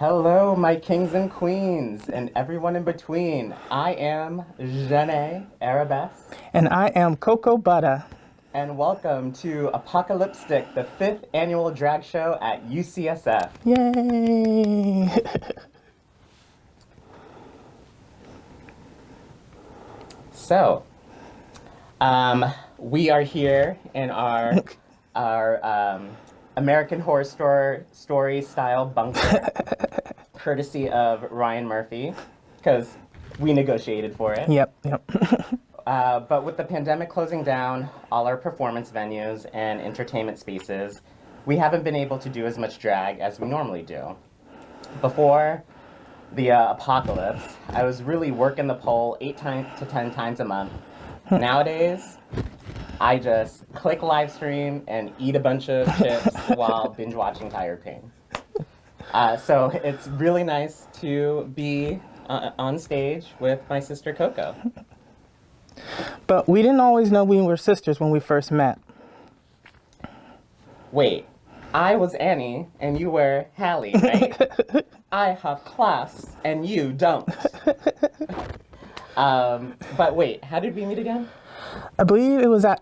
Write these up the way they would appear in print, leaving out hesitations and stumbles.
Hello, my kings and queens, and everyone in between. I am Janae Arabesque. And I am Coco Butter. And welcome to Apoca Lipstick, the 5th annual drag show at UCSF. Yay! So, we are here in our American Horror Story style bunker, courtesy of Ryan Murphy, because we negotiated for it. Yep. But with the pandemic closing down all our performance venues and entertainment spaces, we haven't been able to do as much drag as we normally do. Before the apocalypse, I was really working the pole 8 to 10 times a month. Nowadays, I just click live stream and eat a bunch of chips while binge watching Tiger King. So it's really nice to be on stage with my sister Coco. But we didn't always know we were sisters when we first met. Wait, I was Annie and you were Hallie, right? I have class and you don't. But wait, how did we meet again? I believe it was at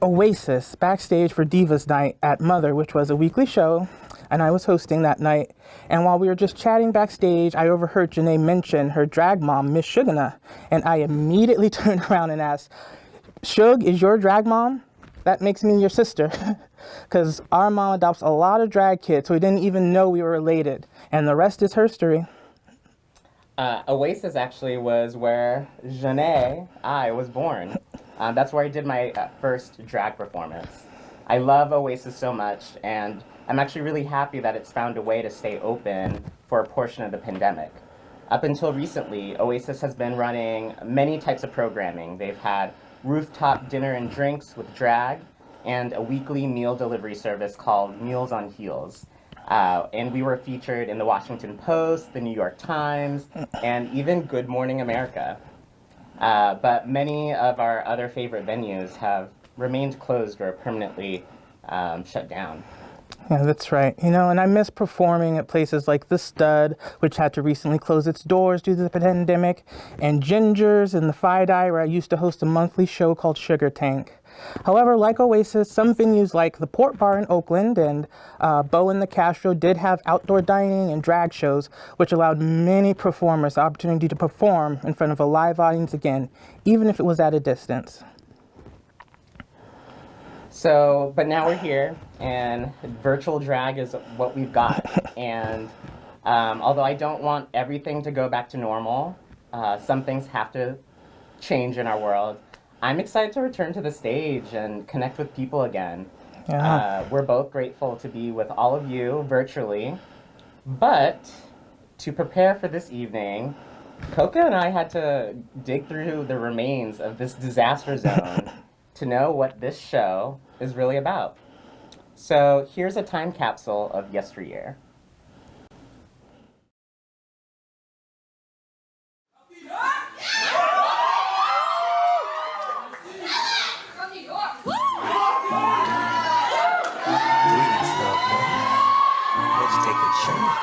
Oasis, backstage for Divas Night at Mother, which was a weekly show, and I was hosting that night. And while we were just chatting backstage, I overheard Janae mention her drag mom, Miss Shugana, and I immediately turned around and asked, Shug, is your drag mom? That makes me your sister. Because our mom adopts a lot of drag kids, so we didn't even know we were related. And the rest is history. Oasis actually was where I was born. That's where I did my first drag performance. I love Oasis so much, and I'm actually really happy that it's found a way to stay open for a portion of the pandemic. Up until recently, Oasis has been running many types of programming. They've had rooftop dinner and drinks with drag, and a weekly meal delivery service called Meals on Heels. And we were featured in the Washington Post, the New York Times, and even Good Morning America. But many of our other favorite venues have remained closed or permanently shut down. Yeah, that's right. You know, and I miss performing at places like The Stud, which had to recently close its doors due to the pandemic, and Ginger's and the Fi-Dye, where I used to host a monthly show called Sugar Tank. However, like Oasis, some venues like the Port Bar in Oakland and Bo and the Castro did have outdoor dining and drag shows, which allowed many performers the opportunity to perform in front of a live audience again, even if it was at a distance. So, but now we're here, and virtual drag is what we've got. And although I don't want everything to go back to normal, some things have to change in our world. I'm excited to return to the stage and connect with people again. Yeah. We're both grateful to be with all of you virtually. But to prepare for this evening, Coco and I had to dig through the remains of this disaster zone to know what this show is really about. So here's a time capsule of yesteryear. Let's take a chance.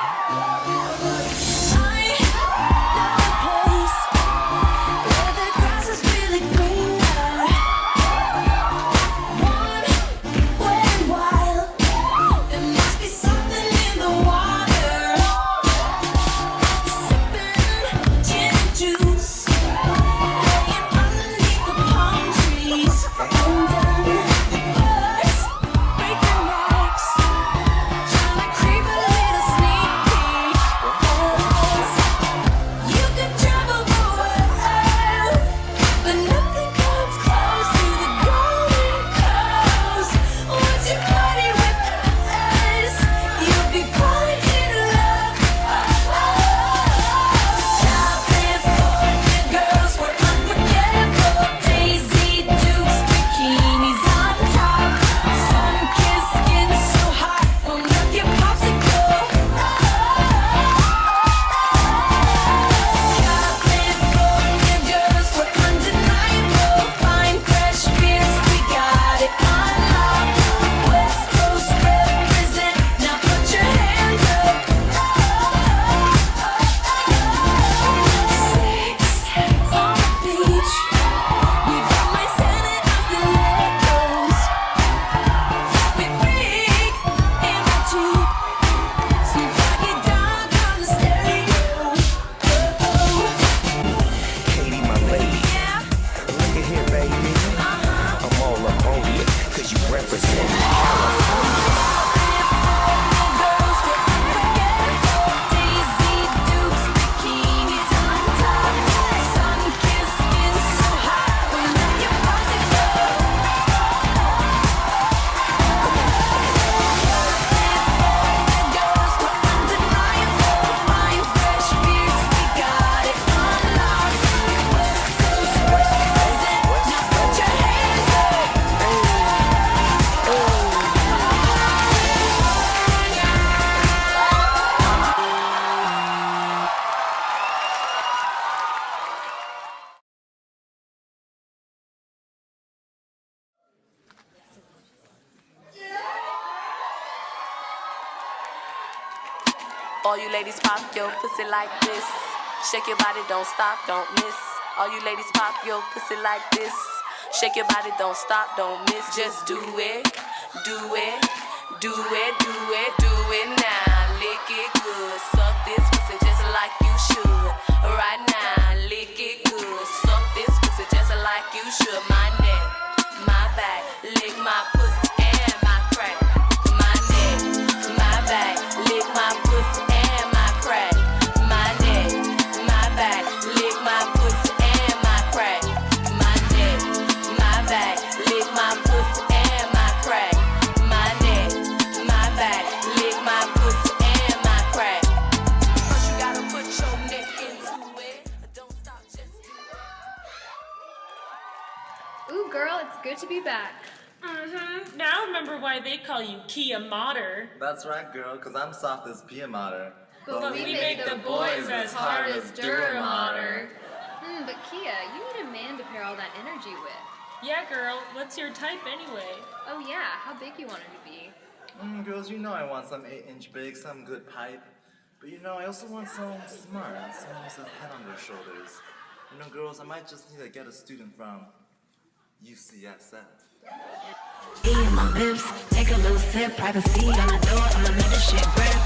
All you ladies pop your pussy like this. Shake your body, don't stop, don't miss. All you ladies pop your pussy like this. Shake your body, don't stop, don't miss. Just do it, do it, do it, do it, do it now. Lick it good, suck this pussy just like you should. Right now, lick it good, suck this pussy just like you should. My neck, my back, lick my pussy and my crack. My neck, my back, lick my pussy and my crack. My neck, my back, lick my pussy and my crack. My neck, my back, lick my pussy and my crack. My neck, my back, lick my pussy and my crack. First you gotta put your neck into it. Don't stop, just do it. Ooh, girl, it's good to be back. Now remember why they call you Kia Mater. That's right, girl, because I'm soft as pea mater. But we make the boys as hard as Duramater. But Kia, you need a man to pair all that energy with. Yeah, girl, what's your type anyway? Oh yeah, how big you want him to be? Girls, you know I want some 8-inch big, some good pipe. But you know, I also want some smart, some with a head on their shoulders. You know, girls, I might just need to get a student from UCSF. In my lips, take a little sip, privacy on the door, I'ma let the shit grip.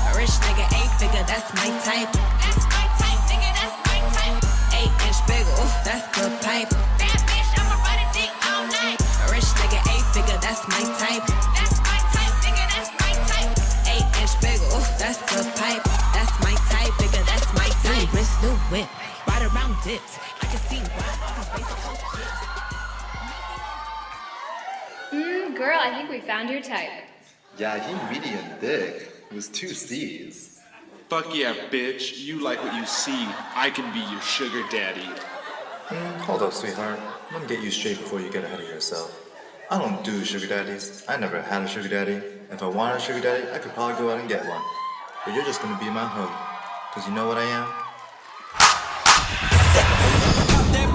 A rich nigga, 8-figure, that's my type. That's my type, nigga, that's my type. 8-inch bigger, ooh, that's the pipe. Bad bitch, I'ma ride it dick all night. A rich nigga, 8-figure, that's my type. That's my type, nigga, that's my type. 8-inch bigger, ooh, that's the pipe. That's my type, nigga, that's my type. New wrist, new whip, ride around dips. I can see why all these basic hoes kids. Girl, I think we found your type. Yeah, he medium thick. It was 2 C's. Fuck yeah, bitch. You like what you see. I can be your sugar daddy. Hold up, sweetheart. Let me get you straight before you get ahead of yourself. I don't do sugar daddies. I never had a sugar daddy. If I wanted a sugar daddy, I could probably go out and get one. But you're just gonna be my hoe. Cause you know what I am?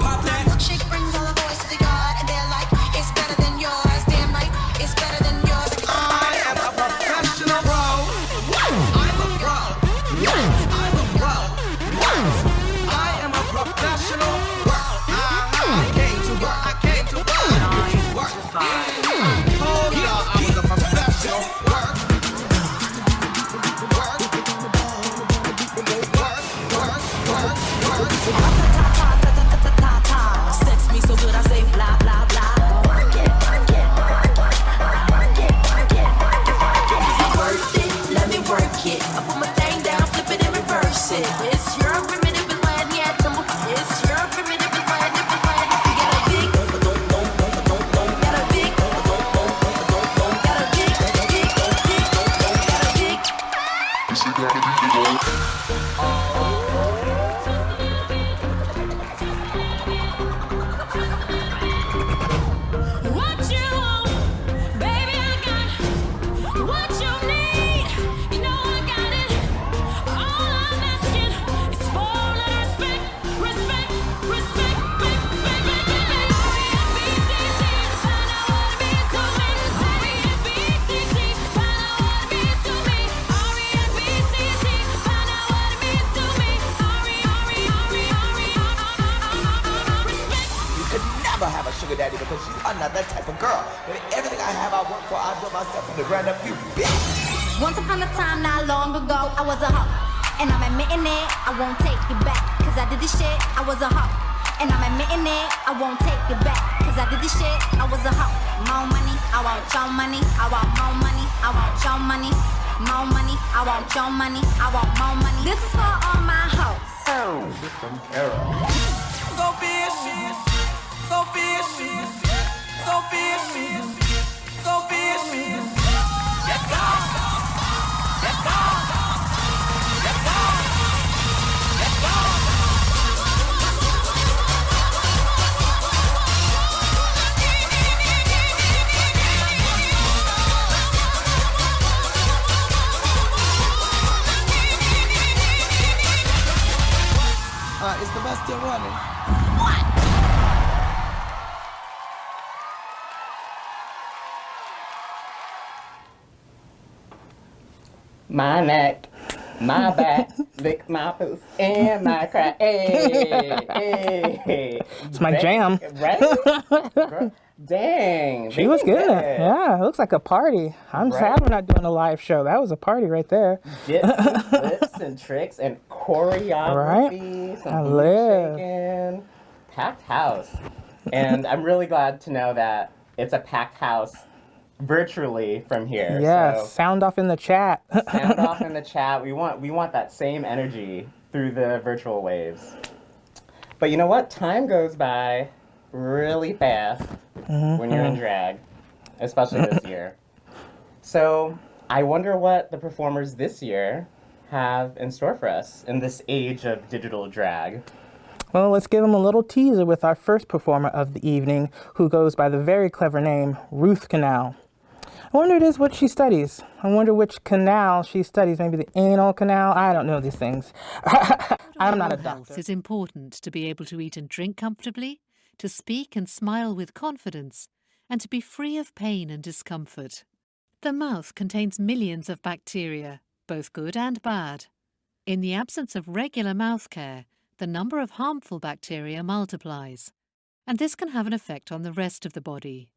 My milkshake brings all the boys to the yard, and they're like, it's better than yours. Damn right, it's better than yours. I am a professional pro. I'm a pro. I'm a pro. I am a professional pro. I came to work. I came to work. I told y'all I was a professional work. Sex me so good, I say blah, blah, blah. Work it. Worth it, let me work it. I put my thing down, flip it and reverse it. It's your primitive and fine, yeah, it's your primitive and fine, if it's fine. You got a big, got a big, got a big, What you want, baby, I got what you need. You know I got it. All I'm asking is for a little respect, respect, respect, R-E-S-B-C-T, find out what it means to me. R-E-S-B-C-T, find out what it means to me. R-E-S-B-C-T, find out what it means to me. You could never have a sugar daddy because you are not that type of girl. But everything I have, I work for. I built myself from the ground up. You bitch. Once upon a time, not long ago, I was a hoe. And I'm admitting it, I won't take it back. Cause I did this shit, I was a hoe. And I'm admitting it, I won't take it back. Cause I did this shit, I was a hoe. More money, I want your money. I want more money, I want your money. More money, I want your money. I want more money. This is for all my hoes. So vicious. So vicious. So vicious. So vicious. Let's go. Let's go. Let's go. Let's go. Is the bus still running? My neck, My back, lick my puss, and my crack. Hey, hey. It's my jam. Right? Girl, dang. She was getting it. Yeah, it looks like a party. I'm Right? sad we're not doing a live show. That was a party right there. Dips and flips and tricks and choreography. Some I booty live. shaking. Packed house. And I'm really glad to know that it's a packed house virtually from here. Yeah, So sound off in the chat. sound off in the chat. We want that same energy through the virtual waves. But you know what? Time goes by really fast when you're in drag, especially this year. So I wonder what the performers this year have in store for us in this age of digital drag. Well, let's give them a little teaser with our first performer of the evening, who goes by the very clever name Ruth Canal. I wonder what she studies. I wonder which canal she studies. Maybe the anal canal? I don't know these things. I'm not a doctor. Health is important to be able to eat and drink comfortably, to speak and smile with confidence, and to be free of pain and discomfort. The mouth contains millions of bacteria, both good and bad. In the absence of regular mouth care, the number of harmful bacteria multiplies, and this can have an effect on the rest of the body.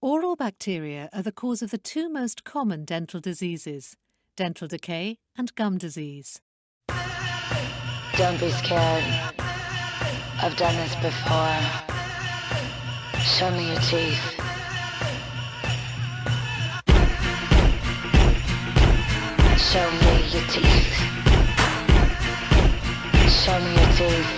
Oral bacteria are the cause of the two most common dental diseases, dental decay and gum disease. Don't be scared. I've done this before. Show me your teeth. Show me your teeth. Show me your teeth.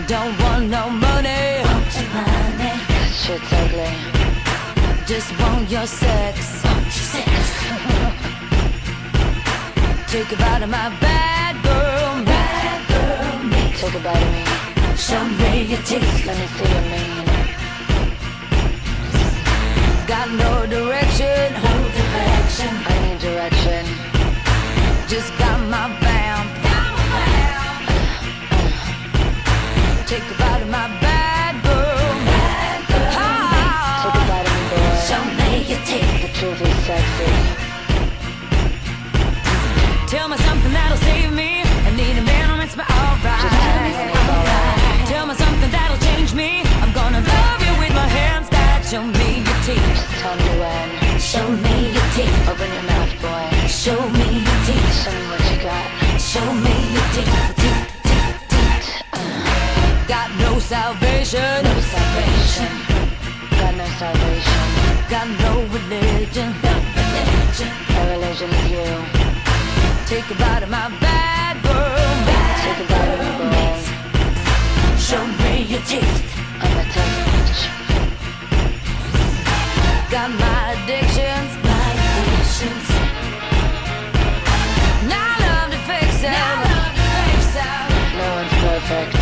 Don't want no money. Want your money. Shit's ugly. Just want your sex. Want your sex. Take a bite of my bad girl. Bad girl me. Take a bite of me. Show me your teeth. Let me see your mean. Got no direction. No direction. I need direction. Just got my vamp. Take a bite of my bad girl. Bad girl. Take a bite of me, boy. Show me your teeth. The truth is sexy. Tell me something that'll save me. I need a man who makes me alright. Just tell me something alright. Tell me something that'll change me. I'm gonna love you with my hands tied. Show me your teeth. Just tell me when. Show me your teeth. Open your mouth, boy. Show me your teeth. Show me what you got. Show me your teeth. Teeth. Got no salvation. No salvation. Got no salvation. Got no religion. No religion. My religion is you. Take a bite of my bad girl. Take a bite of me, boy. Show me your teeth. I'm a touch. Got my addictions. My addictions. Now I love to fix it. No one's perfect.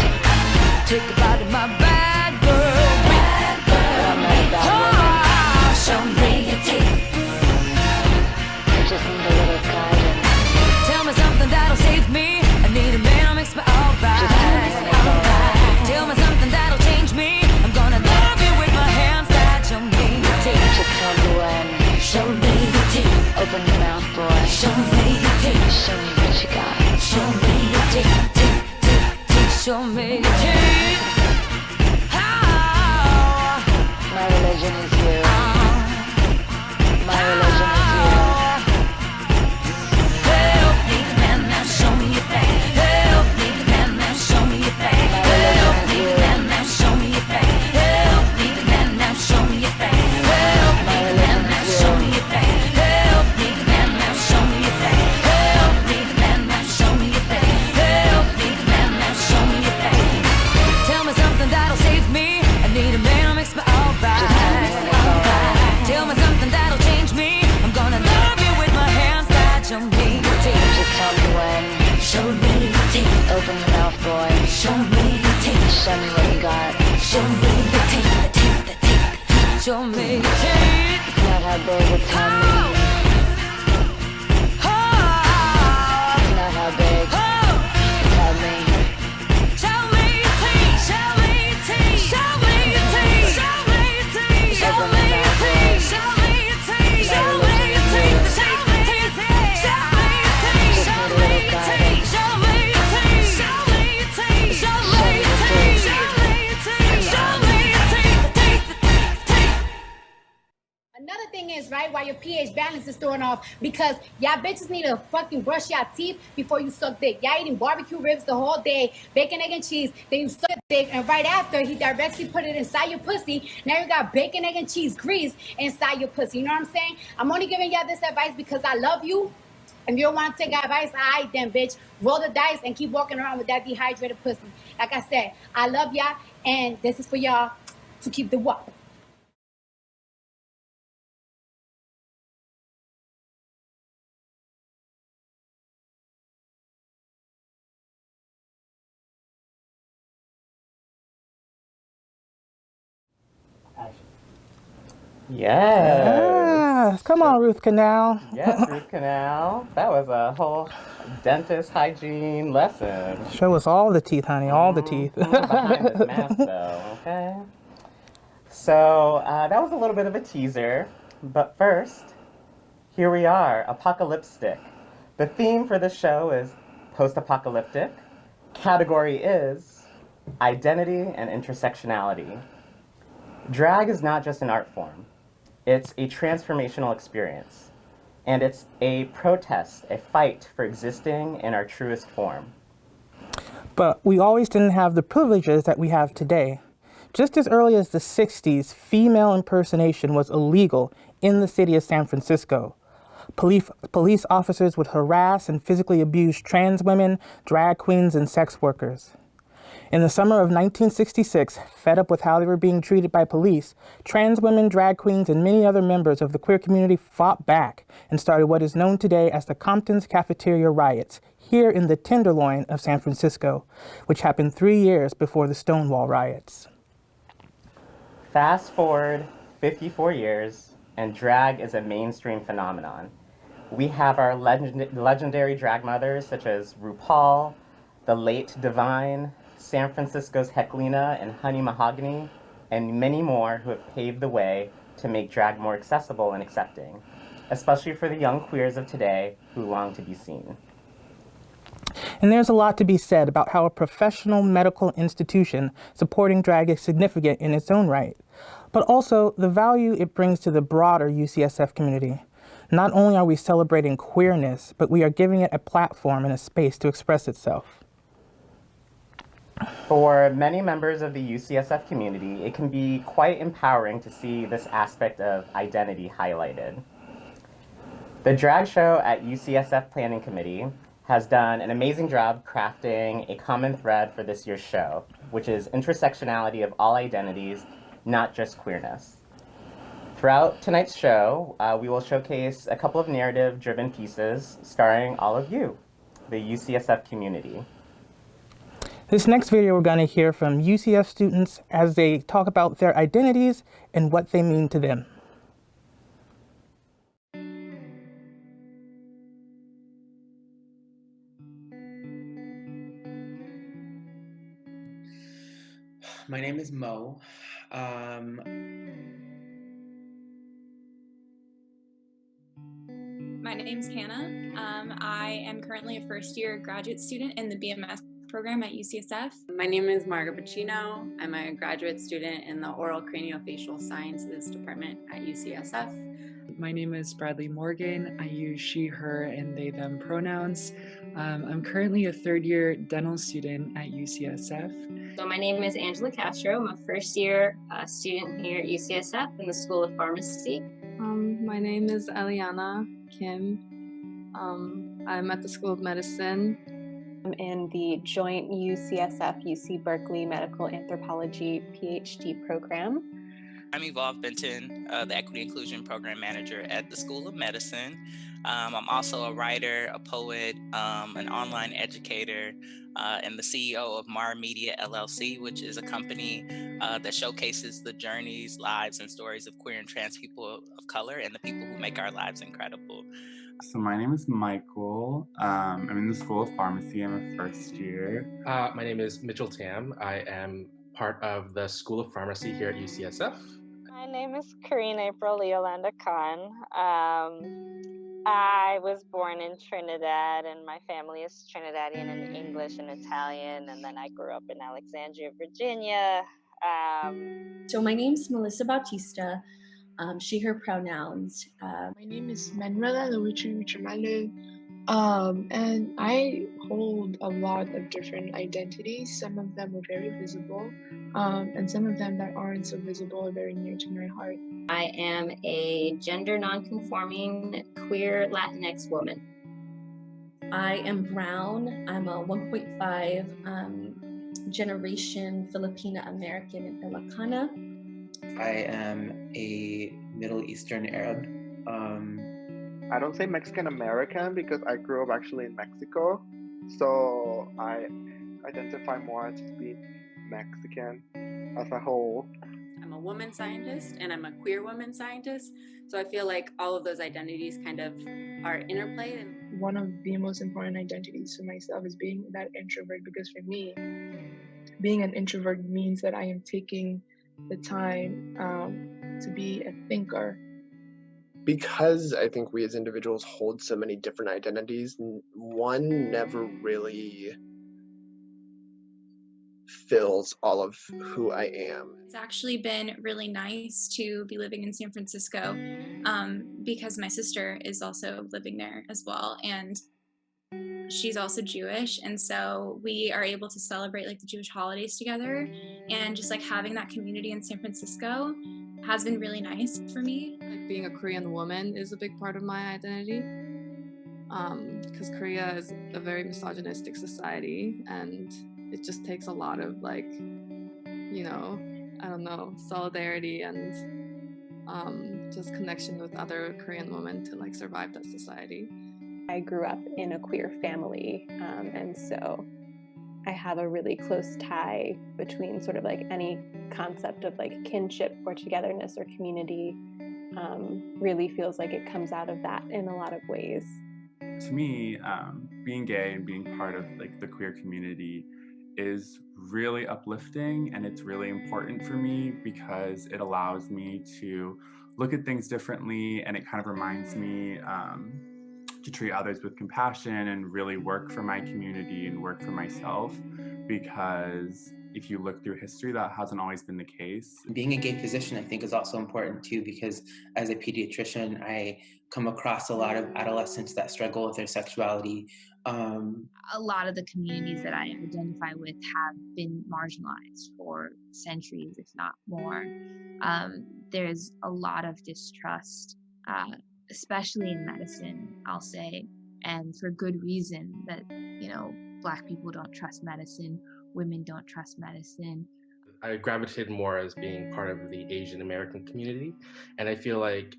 Take a bite of my bad girl. Bad girl. I'm not a bad woman. Show me your teeth. I just need a little guidance. Tell me something that'll save me. I need a man who makes me alright. Just tell me something alright. Tell me something that'll change me. I'm gonna love you with my hands tied. Show me your teeth. Just tell me when. Show me your teeth. Open your mouth, boy. Show me your teeth. Show me what you got. Show me your teeth. Show me your teeth. Oh. My religion is you. My religion is you. Help me, man, now show me your thing. Help me, man, now show me your thing. Help me, man, now show me your thing. Help me, man, now show me your thing. Help me, man, now show me your thing. Help me, man, now show me your thing. Help me, man, now show me your thing. Help me, man, now show me your thing. Tell me something that'll save me. I need a man who makes me alright. Tell me something that'll change me. I'm gonna love you with my hands tied. Show me your teeth. Just tell me when. Show me your teeth. Open your mouth, boy. Show me your teeth. Show me what you got. Show me your teeth. The teeth, the teeth. Show me your teeth. It's not how big, it's how mean. It's not how big, it's how mean. Show me your teeth. Show me your teeth. Show me your teeth. Show me your teeth. Show me your teeth. Show me your teeth. Show me your teeth. your pH balance is throwing off because y'all bitches need to fucking brush your teeth before you suck dick. Y'all eating barbecue ribs the whole day, bacon, egg, and cheese. Then you suck dick, and right after, he directly put it inside your pussy. Now you got bacon, egg, and cheese grease inside your pussy. You know what I'm saying? I'm only giving y'all this advice because I love you. If you don't want to take advice, all right then, bitch. Roll the dice and keep walking around with that dehydrated pussy. Like I said, I love y'all, and this is for y'all to keep the walk. Yes. Come on, Ruth Canal. Yes, Ruth Canal. That was a whole dentist hygiene lesson. Show us all the teeth, honey, all the teeth. Behind this mask, though, okay? So that was a little bit of a teaser, but first, here we are, Apoca Lipstick. The theme for this show is post-apocalyptic. Category is identity and intersectionality. Drag is not just an art form. It's a transformational experience. And it's a protest, a fight for existing in our truest form. But we always didn't have the privileges that we have today. Just as early as the 60s, female impersonation was illegal in the city of San Francisco. Police officers would harass and physically abuse trans women, drag queens, and sex workers. In the summer of 1966, fed up with how they were being treated by police, trans women, drag queens, and many other members of the queer community fought back and started what is known today as the Compton's Cafeteria Riots, here in the Tenderloin of San Francisco, which happened 3 years before the Stonewall Riots. Fast forward 54 years, and drag is a mainstream phenomenon. We have our legendary drag mothers such as RuPaul, the late Divine, San Francisco's Heclina and Honey Mahogany, and many more who have paved the way to make drag more accessible and accepting, especially for the young queers of today who long to be seen. And there's a lot to be said about how a professional medical institution supporting drag is significant in its own right, but also the value it brings to the broader UCSF community. Not only are we celebrating queerness, but we are giving it a platform and a space to express itself. For many members of the UCSF community, it can be quite empowering to see this aspect of identity highlighted. The drag show at UCSF Planning Committee has done an amazing job crafting a common thread for this year's show, which is intersectionality of all identities, not just queerness. Throughout tonight's show, we will showcase a couple of narrative-driven pieces starring all of you, the UCSF community. This next video, we're going to hear from UCF students as they talk about their identities and what they mean to them. My name is Mo. My name's Hannah. I am currently a first-year graduate student in the BMS program at UCSF. My name is Marga Pacino. I'm a graduate student in the Oral Craniofacial Sciences Department at UCSF. My name is Bradley Morgan. I use she, her, and they, them pronouns. I'm currently a third-year dental student at UCSF. So my name is Angela Castro. I'm a first-year student here at UCSF in the School of Pharmacy. My name is Eliana Kim. I'm at the School of Medicine. I'm in the joint UCSF-UC Berkeley Medical Anthropology PhD program. I'm Evolve Benton, the Equity Inclusion Program Manager at the School of Medicine. I'm also a writer, a poet, an online educator, and the CEO of Mar Media LLC, which is a company that showcases the journeys, lives, and stories of queer and trans people of color and the people who make our lives incredible. So my name is Michael. I'm in the School of Pharmacy. I'm a first year. My name is Mitchell Tam. I am part of the School of Pharmacy here at UCSF. My name is Corinne April Leolanda Khan. I was born in Trinidad, and my family is Trinidadian in English and Italian, and then I grew up in Alexandria, Virginia. So my name's Melissa Bautista. she, her pronouns. My name is Manuela Luichi Uchimale, and I hold a lot of different identities. Some of them are very visible, and some of them that aren't so visible are very near to my heart. I am a gender nonconforming queer Latinx woman. I am brown. I'm a 1.5 generation Filipina American Ilocana. I am a Middle Eastern Arab. I don't say Mexican American because I grew up actually in Mexico, so I identify more as being Mexican as a whole. I'm a woman scientist and I'm a queer woman scientist, so I feel like all of those identities kind of are interplay. One of the most important identities for myself is being that introvert, because for me, being an introvert means that I am taking the time to be a thinker. Because I think we as individuals hold so many different identities, one never really fills all of who I am. It's actually been really nice to be living in San Francisco because my sister is also living there as well, and she's also Jewish, and so we are able to celebrate like the Jewish holidays together, and just like having that community in San Francisco has been really nice for me. Like being a Korean woman is a big part of my identity, because Korea is a very misogynistic society, and it just takes a lot of like, you know, I don't know, solidarity and just connection with other Korean women to like survive that society. I grew up in a queer family, and so I have a really close tie between sort of like any concept of like kinship or togetherness or community. Really feels like it comes out of that in a lot of ways. To me, being gay and being part of like the queer community is really uplifting, and it's really important for me because it allows me to look at things differently, and it kind of reminds me to treat others with compassion and really work for my community and work for myself, because if you look through history, that hasn't always been the case. Being a gay physician, I think, is also important too, because as a pediatrician, I come across a lot of adolescents that struggle with their sexuality. A lot of the communities that I identify with have been marginalized for centuries, if not more. There's a lot of distrust, especially in medicine, I'll say, and for good reason, that, you know, Black people don't trust medicine, women don't trust medicine. I gravitated more as being part of the Asian American community, and I feel like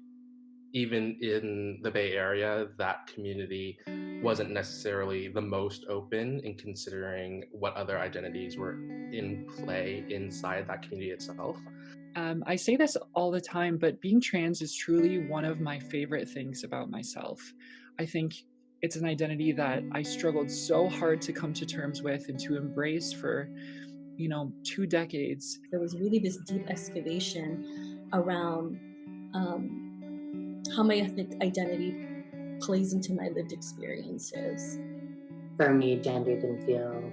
even in the Bay Area, that community wasn't necessarily the most open in considering what other identities were in play inside that community itself. I say this all the time, but being trans is truly one of my favorite things about myself. I think it's an identity that I struggled so hard to come to terms with and to embrace for, 2 decades. There was really this deep excavation around how my ethnic identity plays into my lived experiences. For me, gender didn't feel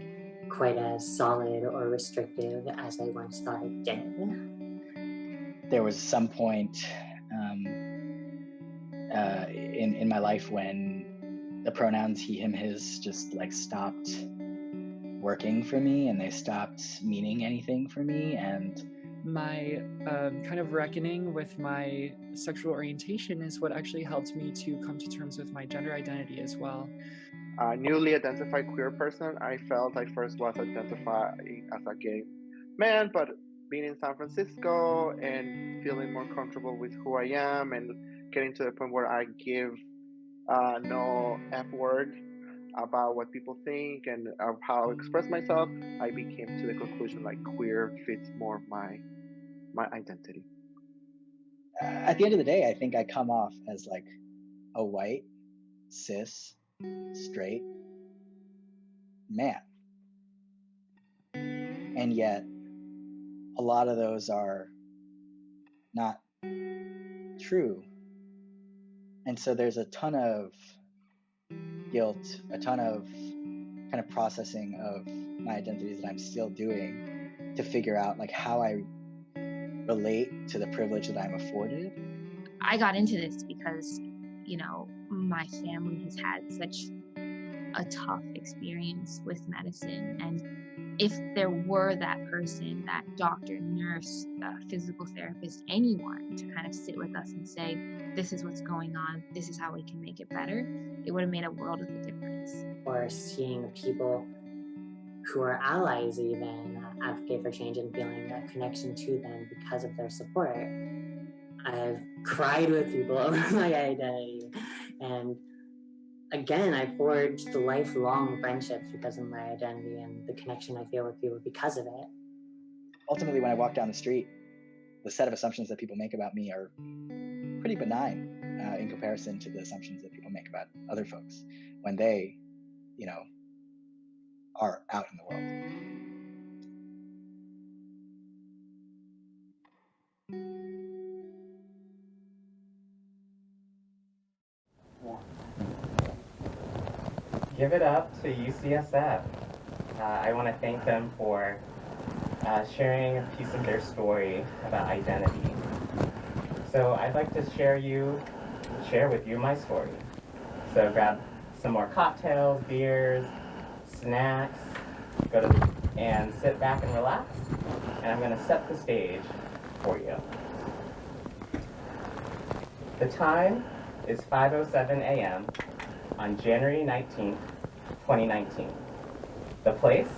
quite as solid or restrictive as I once thought it did. There was some point in my life when the pronouns he, him, his just like stopped working for me, and they stopped meaning anything for me. And my kind of reckoning with my sexual orientation is what actually helped me to come to terms with my gender identity as well. Newly identified queer person, I felt I first was identifying as a gay man, but being in San Francisco and feeling more comfortable with who I am and getting to the point where I give no F word about what people think and of how I express myself, I became to the conclusion like queer fits more my identity. At the end of the day, I think I come off as like a white, cis, straight man. And yet, a lot of those are not true. And so there's a ton of guilt, a ton of kind of processing of my identities that I'm still doing to figure out like how I relate to the privilege that I'm afforded I got into this because, you know, my family has had such a tough experience with medicine. And if there were that person, that doctor, nurse, physical therapist, anyone to kind of sit with us and say, this is what's going on, this is how we can make it better, it would have made a world of a difference. Or seeing people who are allies even advocate for change and feeling a connection to them because of their support. I've cried with people over my identity, and again, I forged lifelong friendships because of my identity and the connection I feel with people because of it. Ultimately, when I walk down the street, the set of assumptions that people make about me are pretty benign in comparison to the assumptions that people make about other folks when they, you know, are out in the world. Give it up to UCSF. I want to thank them for sharing a piece of their story about identity. So I'd like to share with you my story. So grab some more cocktails, beers, snacks, and sit back and relax. And I'm going to set the stage for you. The time is 5:07 a.m. on January 19th, 2019. The place?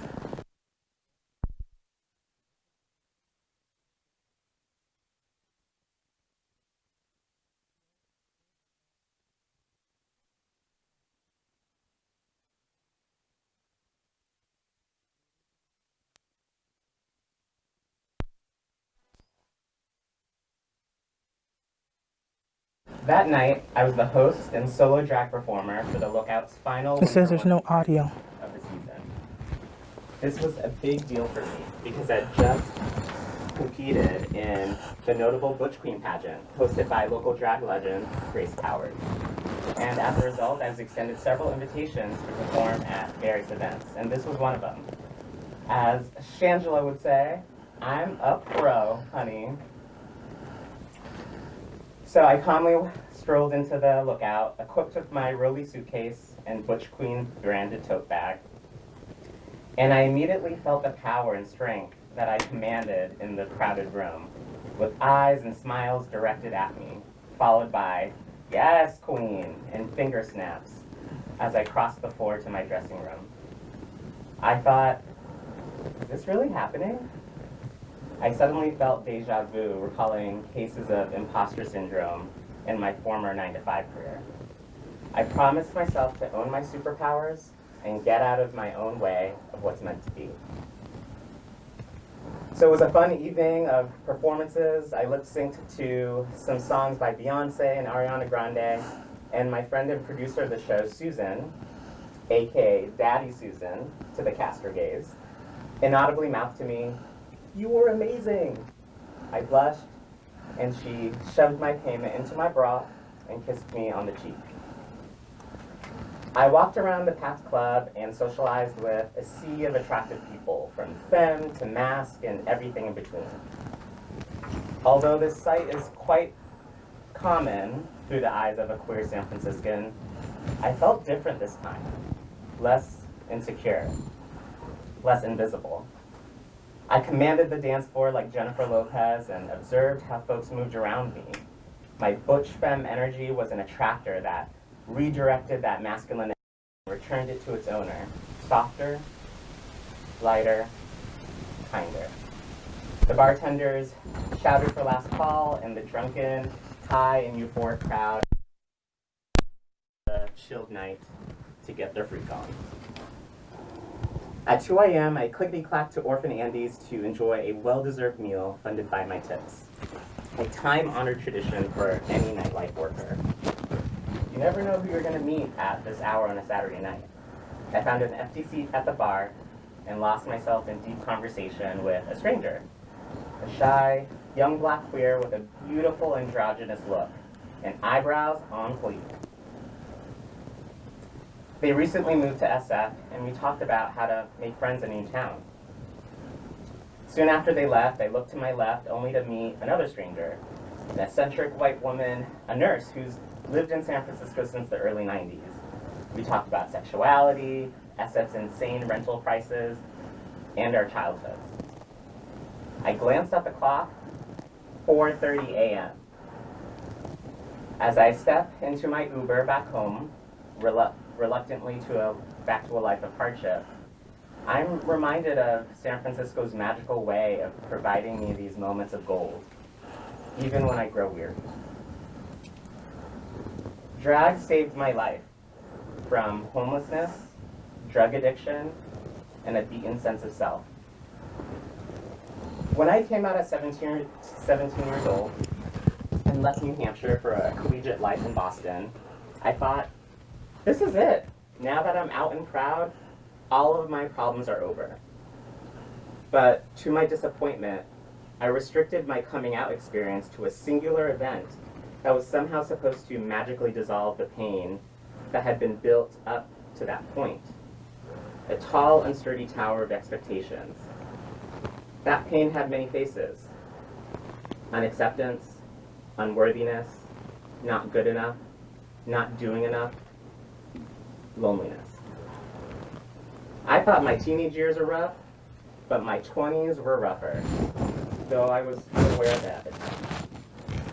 That night, I was the host and solo drag performer for the Lookout's final It says there's no audio of the season. This was a big deal for me because I just competed in the notable Butch Queen pageant hosted by local drag legend Grace Howard. And as a result, I was extended several invitations to perform at various events, and this was one of them. As Shangela would say, I'm a pro, honey. So I calmly strolled into the Lookout, equipped with my Rolly suitcase and Butch Queen branded tote bag. And I immediately felt the power and strength that I commanded in the crowded room, with eyes and smiles directed at me, followed by, yes, Queen, and finger snaps as I crossed the floor to my dressing room. I thought, is this really happening? I suddenly felt deja vu, recalling cases of imposter syndrome in my former 9-to-5 career. I promised myself to own my superpowers and get out of my own way of what's meant to be. So it was a fun evening of performances. I lip-synced to some songs by Beyonce and Ariana Grande, and my friend and producer of the show, Susan, aka Daddy Susan, to the caster gaze, inaudibly mouthed to me, "You were amazing." I blushed, and she shoved my payment into my bra and kissed me on the cheek. I walked around the packed club and socialized with a sea of attractive people, from femme to mask and everything in between. Although this sight is quite common through the eyes of a queer San Franciscan, I felt different this time. Less insecure, less invisible. I commanded the dance floor like Jennifer Lopez and observed how folks moved around me. My butch femme energy was an attractor that redirected that masculine energy and returned it to its owner, softer, lighter, kinder. The bartenders shouted for last call, and the drunken, high, and euphoric crowd a chilled night to get their freak on. At 2 a.m., I clickety-clacked to Orphan Andy's to enjoy a well-deserved meal funded by my tips. A time-honored tradition for any nightlife worker. You never know who you're going to meet at this hour on a Saturday night. I found an empty seat at the bar and lost myself in deep conversation with a stranger. A shy, young black queer with a beautiful androgynous look and eyebrows on fleek. They recently moved to SF, and we talked about how to make friends in a new town. Soon after they left, I looked to my left only to meet another stranger, an eccentric white woman, a nurse who's lived in San Francisco since the early 90s. We talked about sexuality, SF's insane rental prices, and our childhoods. I glanced at the clock, 4:30 a.m. As I step into my Uber back home, reluctantly back to a life of hardship, I'm reminded of San Francisco's magical way of providing me these moments of gold, even when I grow weary. Drag saved my life from homelessness, drug addiction, and a beaten sense of self. When I came out at 17 years old and left New Hampshire for a collegiate life in Boston, I thought, this is it. Now that I'm out and proud, all of my problems are over. But to my disappointment, I restricted my coming out experience to a singular event that was somehow supposed to magically dissolve the pain that had been built up to that point. A tall, unsturdy tower of expectations. That pain had many faces. Unacceptance, unworthiness, not good enough, not doing enough, loneliness. I thought my teenage years were rough, but my 20s were rougher, though I was aware of that.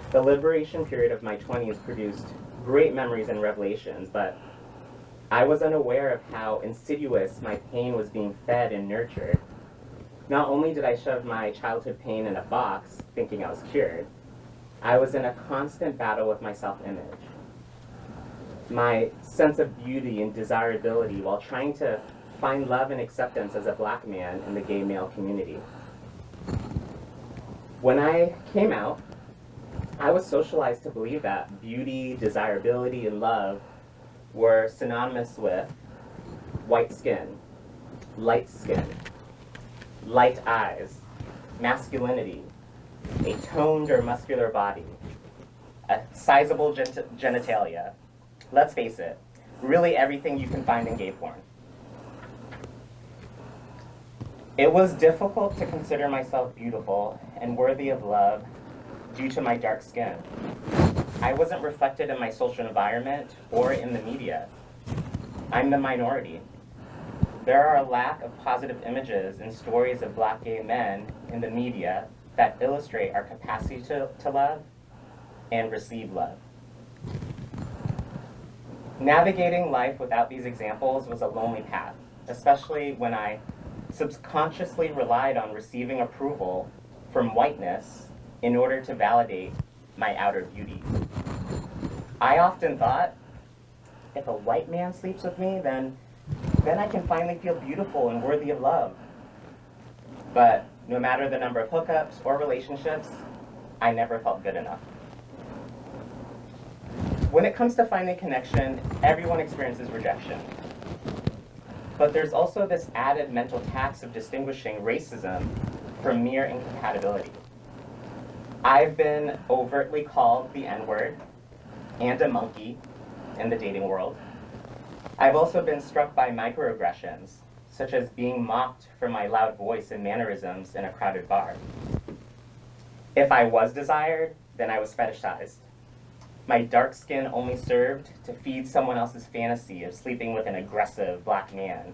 The liberation period of my 20s produced great memories and revelations, but I was unaware of how insidious my pain was being fed and nurtured. Not only did I shove my childhood pain in a box, thinking I was cured, I was in a constant battle with my self-image. My sense of beauty and desirability while trying to find love and acceptance as a black man in the gay male community. When I came out, I was socialized to believe that beauty, desirability, and love were synonymous with white skin, light eyes, masculinity, a toned or muscular body, a sizable genitalia. Let's face it, really everything you can find in gay porn. It was difficult to consider myself beautiful and worthy of love due to my dark skin. I wasn't reflected in my social environment or in the media. I'm the minority. There are a lack of positive images and stories of black gay men in the media that illustrate our capacity to love and receive love. Navigating life without these examples was a lonely path, especially when I subconsciously relied on receiving approval from whiteness in order to validate my outer beauty. I often thought, if a white man sleeps with me, then I can finally feel beautiful and worthy of love. But no matter the number of hookups or relationships, I never felt good enough. When it comes to finding connection, everyone experiences rejection. But there's also this added mental tax of distinguishing racism from mere incompatibility. I've been overtly called the N-word and a monkey in the dating world. I've also been struck by microaggressions, such as being mocked for my loud voice and mannerisms in a crowded bar. If I was desired, then I was fetishized. My dark skin only served to feed someone else's fantasy of sleeping with an aggressive black man,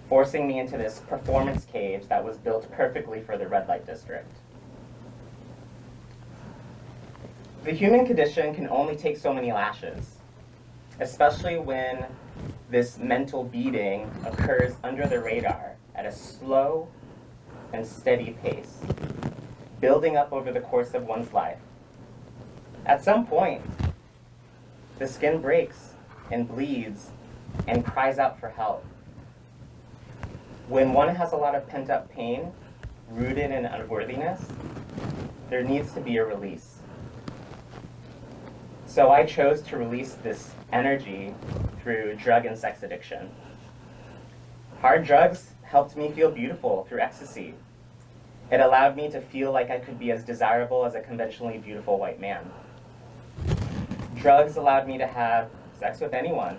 forcing me into this performance cage that was built perfectly for the red light district. The human condition can only take so many lashes, especially when this mental beating occurs under the radar at a slow and steady pace, building up over the course of one's life. At some point, the skin breaks and bleeds and cries out for help. When one has a lot of pent-up pain, rooted in unworthiness, there needs to be a release. So I chose to release this energy through drug and sex addiction. Hard drugs helped me feel beautiful through ecstasy. It allowed me to feel like I could be as desirable as a conventionally beautiful white man. Drugs allowed me to have sex with anyone.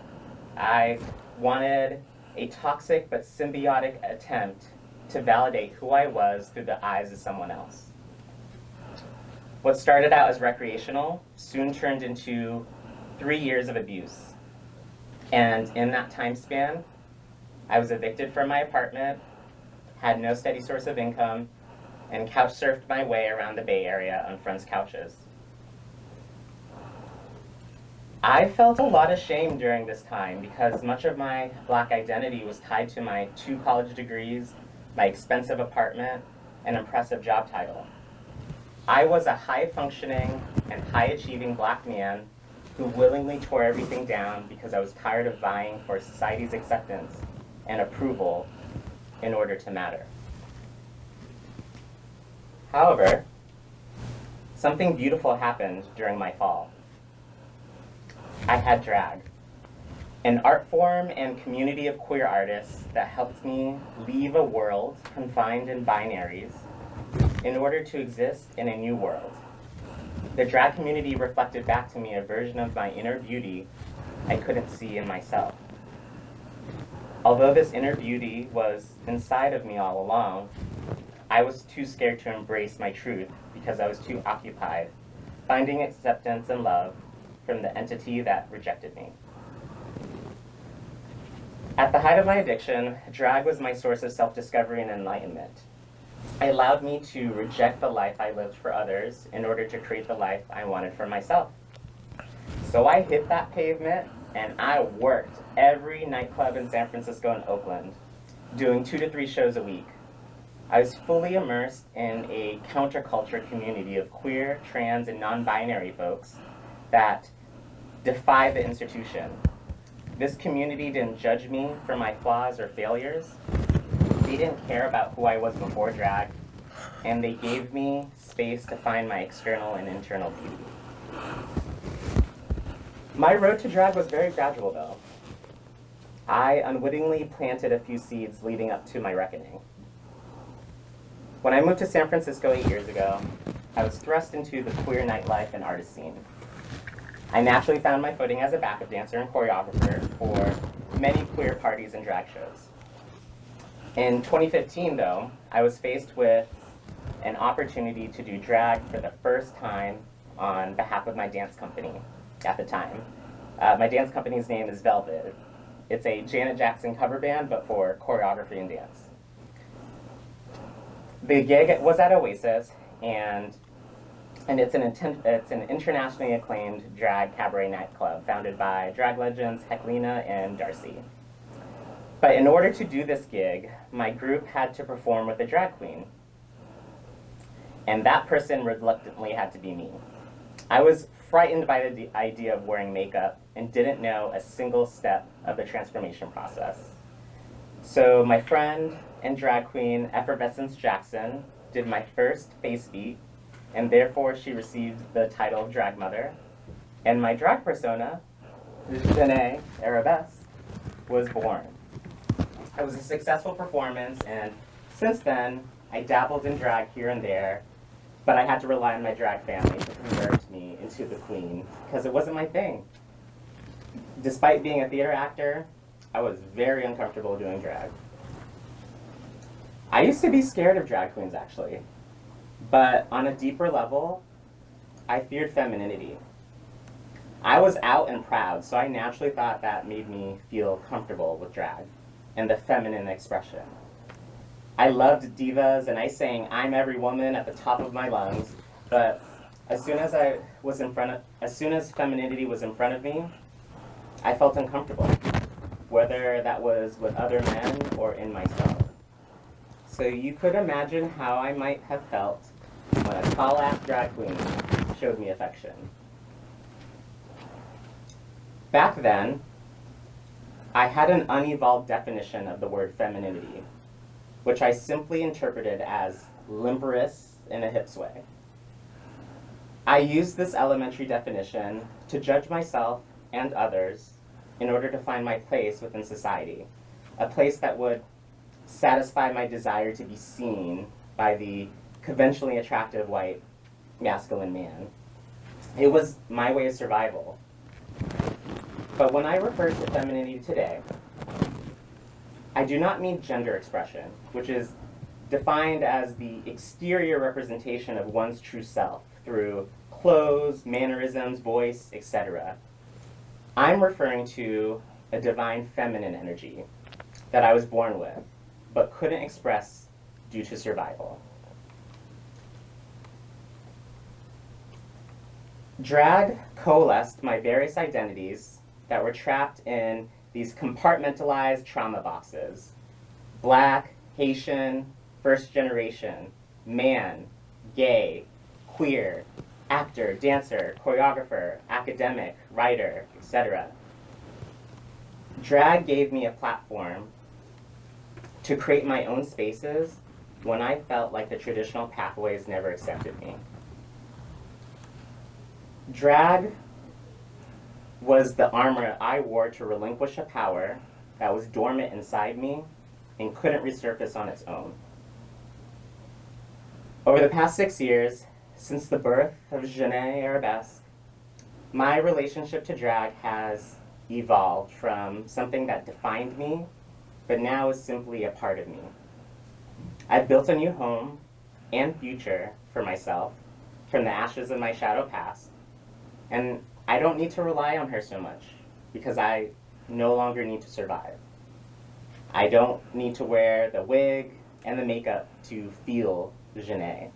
I wanted a toxic but symbiotic attempt to validate who I was through the eyes of someone else. What started out as recreational soon turned into 3 years of abuse. And in that time span, I was evicted from my apartment, had no steady source of income, and couch surfed my way around the Bay Area on friends' couches. I felt a lot of shame during this time because much of my Black identity was tied to my 2 college degrees, my expensive apartment, and impressive job title. I was a high-functioning and high-achieving Black man who willingly tore everything down because I was tired of vying for society's acceptance and approval in order to matter. However, something beautiful happened during my fall. I had drag, an art form and community of queer artists that helped me leave a world confined in binaries in order to exist in a new world. The drag community reflected back to me a version of my inner beauty I couldn't see in myself. Although this inner beauty was inside of me all along, I was too scared to embrace my truth because I was too occupied finding acceptance and love from the entity that rejected me. At the height of my addiction, drag was my source of self-discovery and enlightenment. It allowed me to reject the life I lived for others in order to create the life I wanted for myself. So I hit that pavement and I worked every nightclub in San Francisco and Oakland, doing 2 to 3 shows a week. I was fully immersed in a counterculture community of queer, trans, and non-binary folks that defy the institution. This community didn't judge me for my flaws or failures. They didn't care about who I was before drag, and they gave me space to find my external and internal beauty. My road to drag was very gradual, though. I unwittingly planted a few seeds leading up to my reckoning. When I moved to San Francisco 8 years ago, I was thrust into the queer nightlife and artist scene. I naturally found my footing as a backup dancer and choreographer for many queer parties and drag shows. In 2015, though, I was faced with an opportunity to do drag for the first time on behalf of my dance company at the time. My dance company's name is Velvet. It's a Janet Jackson cover band, but for choreography and dance. The gig was at Oasis, and it's an internationally acclaimed drag cabaret nightclub founded by drag legends Heclina and Darcy. But in order to do this gig, my group had to perform with a drag queen. And that person reluctantly had to be me. I was frightened by the idea of wearing makeup and didn't know a single step of the transformation process. So my friend and drag queen Effervescence Jackson did my first face beat, and therefore she received the title of drag mother. And my drag persona, Janae Arabesque, was born. It was a successful performance, and since then, I dabbled in drag here and there, but I had to rely on my drag family to convert me into the queen, because it wasn't my thing. Despite being a theater actor, I was very uncomfortable doing drag. I used to be scared of drag queens, actually. But on a deeper level, I feared femininity. I was out and proud, so I naturally thought that made me feel comfortable with drag and the feminine expression. I loved divas, and I sang "I'm Every Woman" at the top of my lungs, but as soon as femininity was in front of me, I felt uncomfortable, whether that was with other men or in myself. So you could imagine how I might have felt when a tall-ass drag queen showed me affection. Back then, I had an unevolved definition of the word femininity, which I simply interpreted as limperous in a hip sway. I used this elementary definition to judge myself and others in order to find my place within society, a place that would satisfy my desire to be seen by the conventionally attractive white masculine man. It was my way of survival. But when I refer to femininity today, I do not mean gender expression, which is defined as the exterior representation of one's true self through clothes, mannerisms, voice, etc. I'm referring to a divine feminine energy that I was born with, but couldn't express due to survival. Drag coalesced my various identities that were trapped in these compartmentalized trauma boxes. Black, Haitian, first generation, man, gay, queer, actor, dancer, choreographer, academic, writer, etc. Drag gave me a platform to create my own spaces when I felt like the traditional pathways never accepted me. Drag was the armor I wore to relinquish a power that was dormant inside me and couldn't resurface on its own. Over the past 6 years, since the birth of Janae Arabesque, my relationship to drag has evolved from something that defined me, but now is simply a part of me. I've built a new home and future for myself from the ashes of my shadow past, and I don't need to rely on her so much because I no longer need to survive. I don't need to wear the wig and the makeup to feel Janae.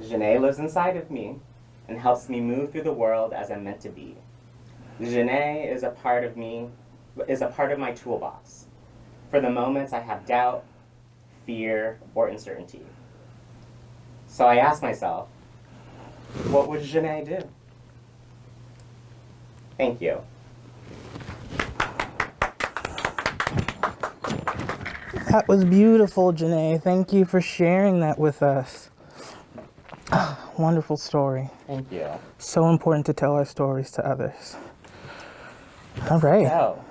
Janae lives inside of me and helps me move through the world as I'm meant to be. Janae is a part of me, is a part of my toolbox for the moments I have doubt, fear, or uncertainty. So I ask myself, what would Janae do? Thank you. That was beautiful, Janae. Thank you for sharing that with us. Wonderful story. Thank you. So important to tell our stories to others. All right. So,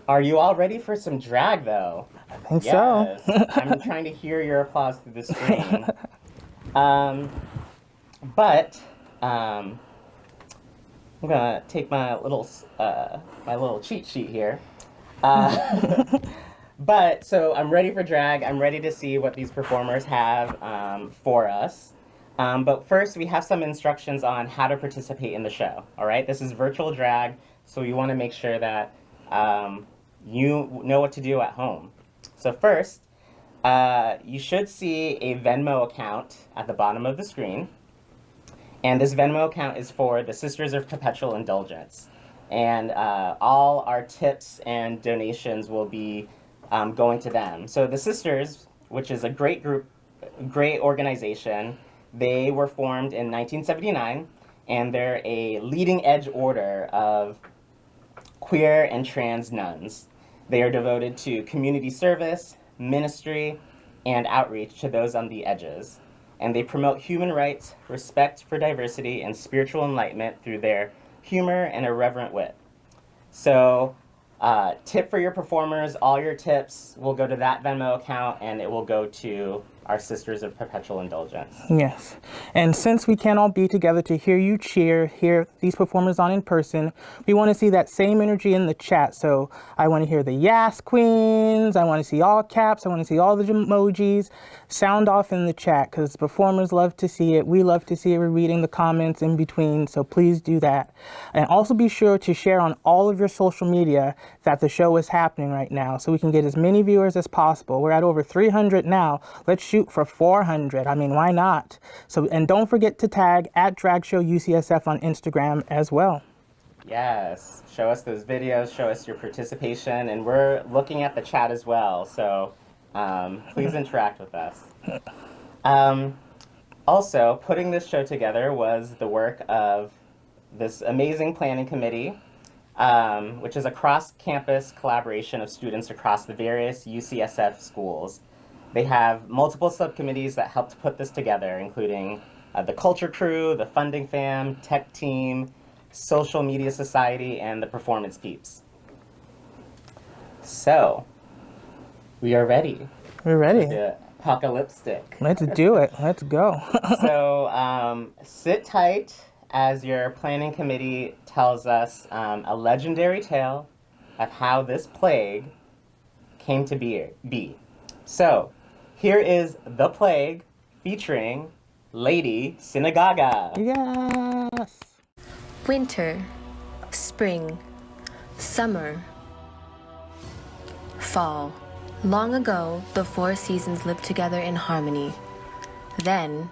are you all ready for some drag, though? I think yes. so. I'm trying to hear your applause through the screen. But I'm gonna take my little cheat sheet here. But so I'm ready for drag. I'm ready to see what these performers have for us. But first, we have some instructions on how to participate in the show. All right, this is virtual drag, so you want to make sure that you know what to do at home. So first, you should see a Venmo account at the bottom of the screen. And this Venmo account is for the Sisters of Perpetual Indulgence. And all our tips and donations will be going to them. So the Sisters, which is a great group, great organization, they were formed in 1979, and they're a leading edge order of queer and trans nuns. They are devoted to community service, ministry, and outreach to those on the edges. And they promote human rights, respect for diversity, and spiritual enlightenment through their humor and irreverent wit. So, tip for your performers, all your tips will go to that Venmo account, and it will go to our Sisters of Perpetual Indulgence. Yes. And since we can't all be together to hear you cheer, hear these performers on in person, we want to see that same energy in the chat. So I want to hear the yes queens. I want to see all caps. I want to see all the emojis. Sound off in the chat because performers love to see it. We love to see it. We're reading the comments in between. So please do that. And also be sure to share on all of your social media that the show is happening right now so we can get as many viewers as possible. We're at over 300 now. Let's shoot for 400. I mean, why not? So, and don't forget to tag at @DragShowUCSF on Instagram as well. Yes, show us those videos, show us your participation, and we're looking at the chat as well, so please interact with us. Also, putting this show together was the work of this amazing planning committee, which is a cross-campus collaboration of students across the various UCSF schools. They have multiple subcommittees that helped put this together, including the culture crew, the funding fam, tech team, social media society, and the performance peeps. So, we are ready. We're ready. The Apoca Lipstick. Let's do it. Let's go. So, sit tight as your planning committee tells us a legendary tale of how this plague came to be. So, here is The Plague featuring Lady Synagoga. Yes. Winter, spring, summer, fall. Long ago, the four seasons lived together in harmony. Then,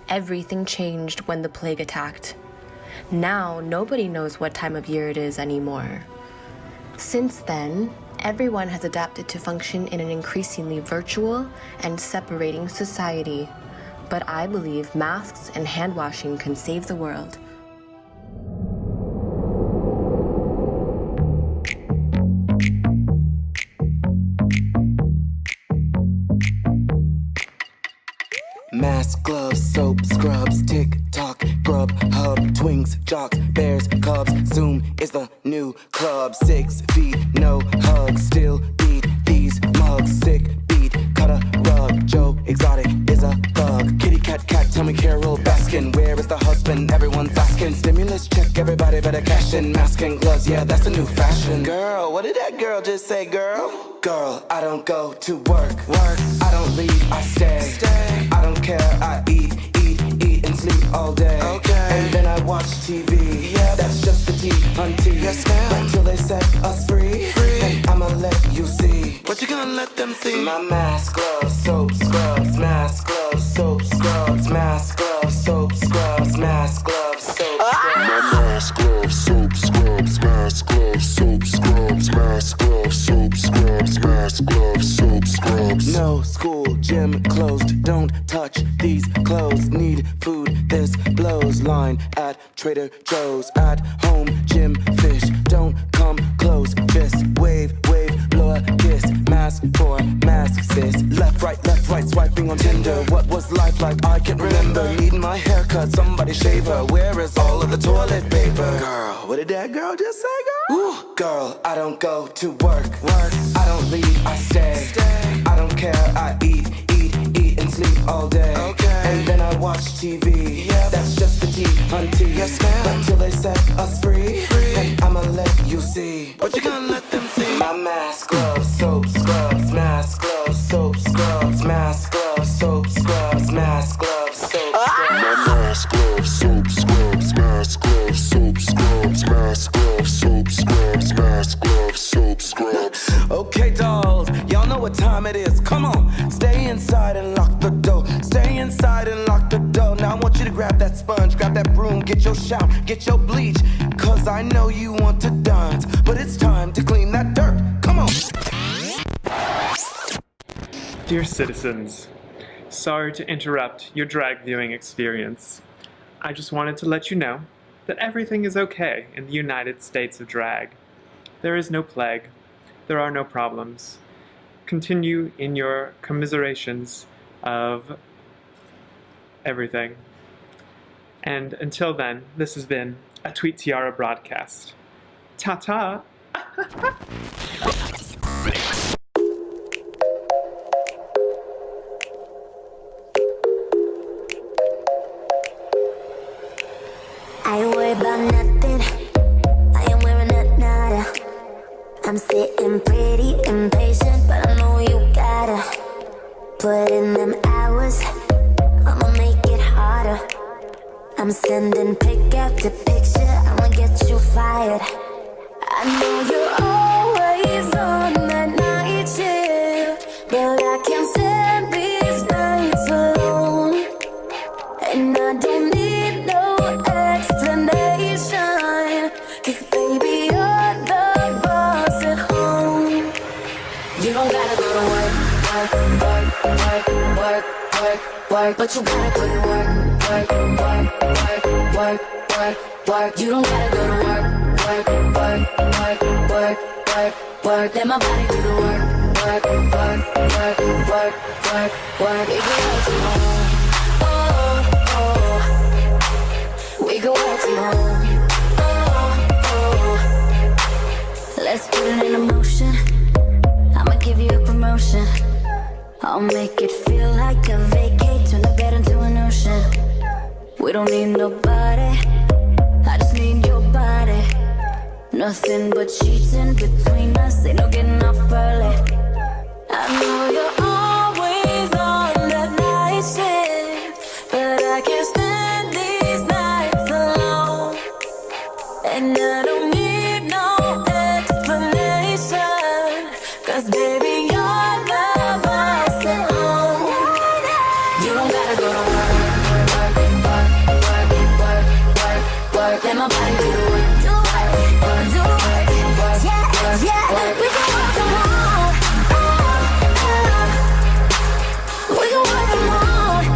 everything changed when the plague attacked. Now, nobody knows what time of year it is anymore. Since then, everyone has adapted to function in an increasingly virtual and separating society. But I believe masks and hand washing can save the world. Mask, gloves, soap, scrubs, TikTok, Grubhub, Twinks, jocks, bears, cubs. Zoom is the new club. 6 feet, no hugs. Still beat these mugs. Sick beat, cut a rug. Joe Exotic is a bug. Kitty cat, tell me Carol Baskin. Where is the husband? Everyone's asking. Stimulus check, everybody better cash in. Mask and gloves, yeah, that's a new fashion. Girl, what did that girl just say, girl? Girl, I don't go to work. I don't leave, I stay. I don't care, I eat and sleep all day. Okay. And then I watch TV. Yeah, that's just the tea, hunty. Yes, ma'am. Until they set us free. And I'ma let you see. What you gonna let them see? My mask, gloves, soap, scrubs. Mask, gloves, soap, scrubs. Mask, gloves, soap, scrubs. Mask, gloves, soap, scrubs. My mask, gloves, soap, scrubs. Mask, gloves, soap, scrubs. Mask, gloves, soap, scrubs. Mask, gloves, soap, scrubs. No school, gym closed. Don't touch these clothes. Need food, this blows. Line at Trader Joe's. At home, gym, fish. Don't come close. Fist, wave, blow a kiss. Mask for mask, sis. Left, right, swiping on Tinder. What was life like? I can't remember. Needing my haircut, somebody shave her. Where is all of the toilet paper? Girl, what did that girl just say, girl? Ooh, girl, I don't go to work. I don't leave, I stay. I don't care, I eat and sleep all day. Okay. And then I watch TV. Yeah, that's just the tea, hunty. Yes, ma'am. Until they set us free. And I'ma let you see. What you gonna let them see? My mask, gloves, soap, scrubs. Mask, gloves, soap, scrubs. Mask, gloves, soap, scrubs. Mask, gloves, soap, scrubs. My mask, gloves, soap, scrubs. Mask, gloves, soap, scrubs. Mask, gloves, soap, scrubs. Mask, gloves, soap, scrubs. Okay, dolls, y'all know what time it is. Come on, stay inside and lock the door. Stay inside and lock the door. Now I want you to grab that sponge, grab that broom, get your shout, get your bleach. Cause I know you want to dance, but it's time to clean that dirt. Come on. Dear citizens, sorry to interrupt your drag viewing experience. I just wanted to let you know that everything is okay in the United States of drag. There is no plague. There are no problems. Continue in your commiserations of everything. And until then, this has been a Tweet Tiara broadcast. Ta-ta! I ain't worried about nothing. I am wearing a nada. I'm sitting pretty impatient, but I know you gotta put in them hours. I'ma make it harder. I'm sending pic after picture. I'ma get you fired. I know you're always on that night shift, but I can't stand these nights alone. And I don't need no explanation, 'cause baby, you're the boss at home. You don't gotta go to work, but you gotta put in work. You don't gotta go to work. Let my body do the work. We can work tomorrow. We can work tomorrow. Let's put it in motion. I'ma give you a promotion. I'll make it feel like a vacate, turn the bed into an ocean. We don't need nobody, I just need your body. Nothing but sheets in between us, ain't no getting off early. I know you're always on that night shift, but I can't 'Cause baby, you're the boss at home. You don't gotta go to work, work, work, work, work, work, work. Let my body do the work, do work, do work, work, yeah, yeah. We can work from home. We can work from home.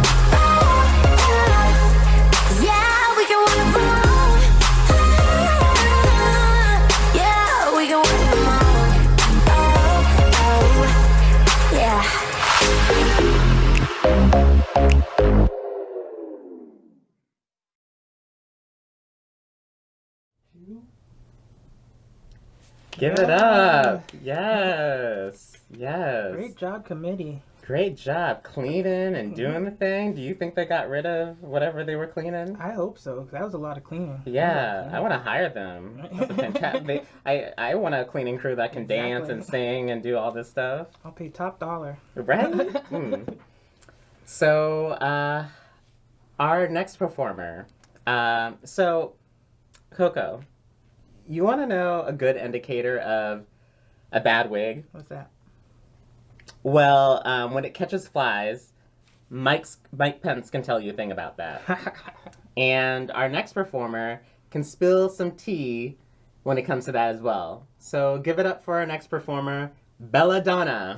Yeah, we can work from home. Yeah, we can work from home. Yeah. Give it up. Yes. Yes. Great job, committee. Great job cleaning and doing the thing. Do you think they got rid of whatever they were cleaning? I hope so, 'cause that was a lot of cleaning. Yeah, I want to hire them. That's a fantastic. I want a cleaning crew that can dance and sing and do all this stuff. I'll pay top dollar. Right? So, our next performer. So, Coco, you want to know a good indicator of a bad wig? What's that? Well, when it catches flies, Mike Pence can tell you a thing about that. And our next performer can spill some tea when it comes to that as well. So give it up for our next performer, Belladonna.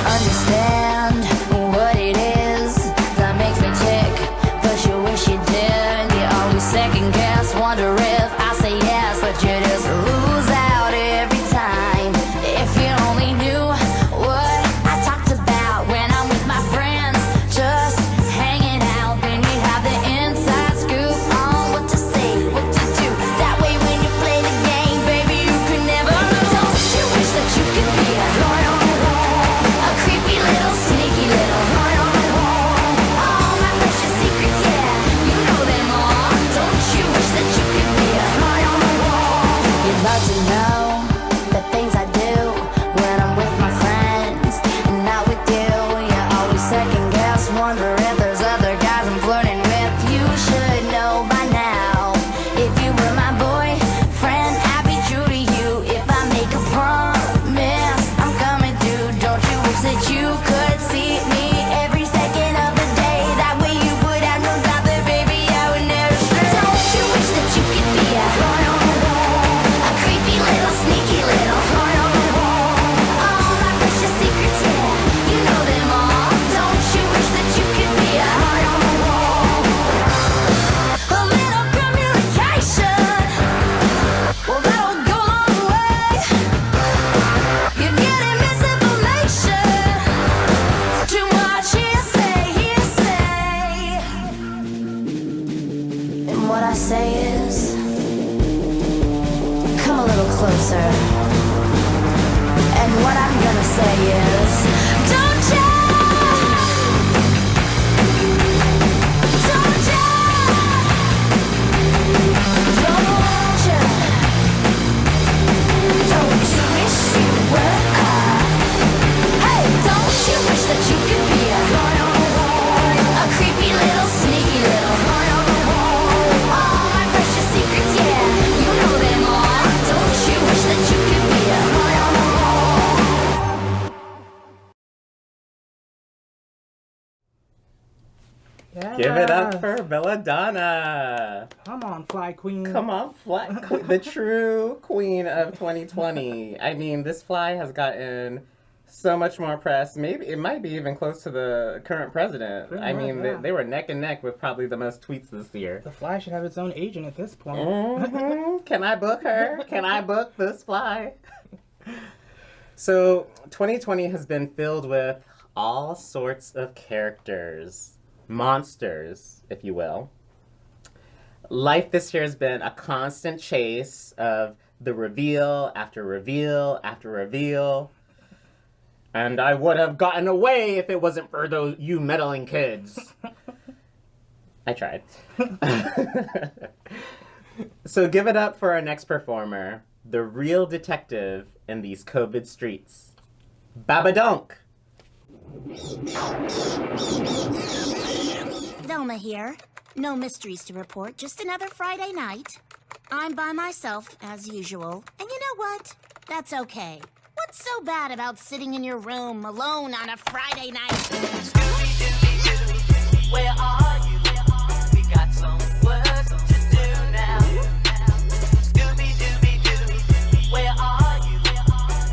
Understand what it is that makes me tick, but you wish you did. You always second guess, wonder if I say yes, but you just lose out every time. If you only knew what I talked about when I'm with my friends, just hanging out, then you have the inside scoop on what to say, what to do. That way when you play the game, baby, you can never lose. Don't you wish that you could be a loyal, a creepy little sneaky little all my precious secrets, yeah, you know them all. Don't you wish that you could be a you'd love to know the things I do when I'm with my friends and not with you. You always second guess, wonder if there's other guys I'm flirting with. You should know by now. If you were my boyfriend, I'd be true to you. If I make a promise, I'm coming through. Don't you wish that you could see me every second of the day? That way you would have no doubt that, baby, I would never stray. Don't you wish that you could be a creepy little sneaky little all my precious secrets, yeah, you know them all. Don't you wish that you could be a little communication? Well, that would go a long way. You're getting misinformation. Too much hearsay, hearsay. And what I say is, come a little closer. And what I'm gonna say is, don't you? Don't you? Don't you? Don't you wish you were? Hey, don't you wish that you could be a creepy little sneaky little all my precious secrets, yeah, you know them all. Don't you wish that you could be a Give it up for Belladonna. Come on, fly queen. Come on, fly queen. The true queen of 2020. I mean, this fly has gotten so much more press. Maybe it might be even close to the current president. Pretty I much, mean, yeah. they were neck and neck with probably the most tweets this year. The fly should have its own agent at this point. Can I book her? Can I book this fly? So, 2020 has been filled with all sorts of characters. Monsters, if you will. Life this year has been a constant chase of the reveal after reveal after reveal. And I would have gotten away if it wasn't for those you meddling kids. I tried. So give it up for our next performer, the real detective in these COVID streets, Babadunk. Velma here. No mysteries to report, just another Friday night. I'm by myself, as usual. And you know what? That's okay. What's so bad about sitting in your room alone on a Friday night? Where are you? We got some work to do now. Scooby-Dooby-Doo, where are you?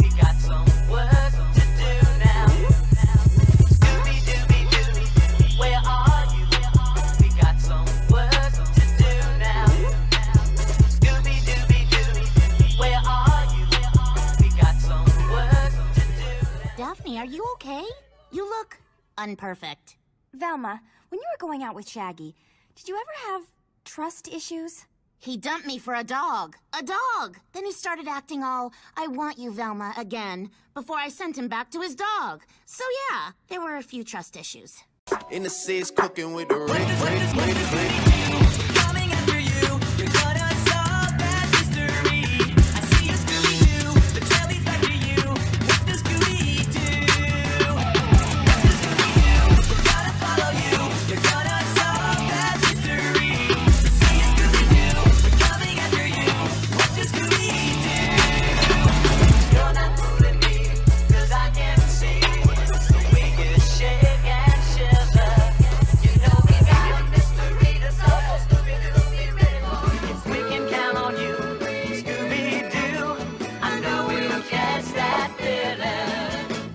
We got some work to do now. Scooby-Dooby-Doo, where are you? We got some work to do now. Scooby-Dooby-Doo, where are you? We got some work to do now. Daphne, are you okay? You look unperfect. Velma, when you were going out with Shaggy, did you ever have trust issues? He dumped me for a dog. A dog! Then he started acting all, I want you, Velma, again, before I sent him back to his dog. So yeah, there were a few trust issues. In the city's cooking with the Rick. Coming after you, you're gonna solve that mystery. I see you, Scooby-Doo, but tell me back to you, what's the Scooby-Doo? What's the Scooby-Doo? We're gonna follow you, you're gonna solve that mystery. I see you, Scooby-Doo, we're coming after you, what's the Scooby-Doo? You're not fooling me, 'cause I can see the way you shake and shiver. You know we got a mystery to solve. Scooby-Doo, be ready for it. We can count on you, Scooby-Doo. I know we'll catch that villain.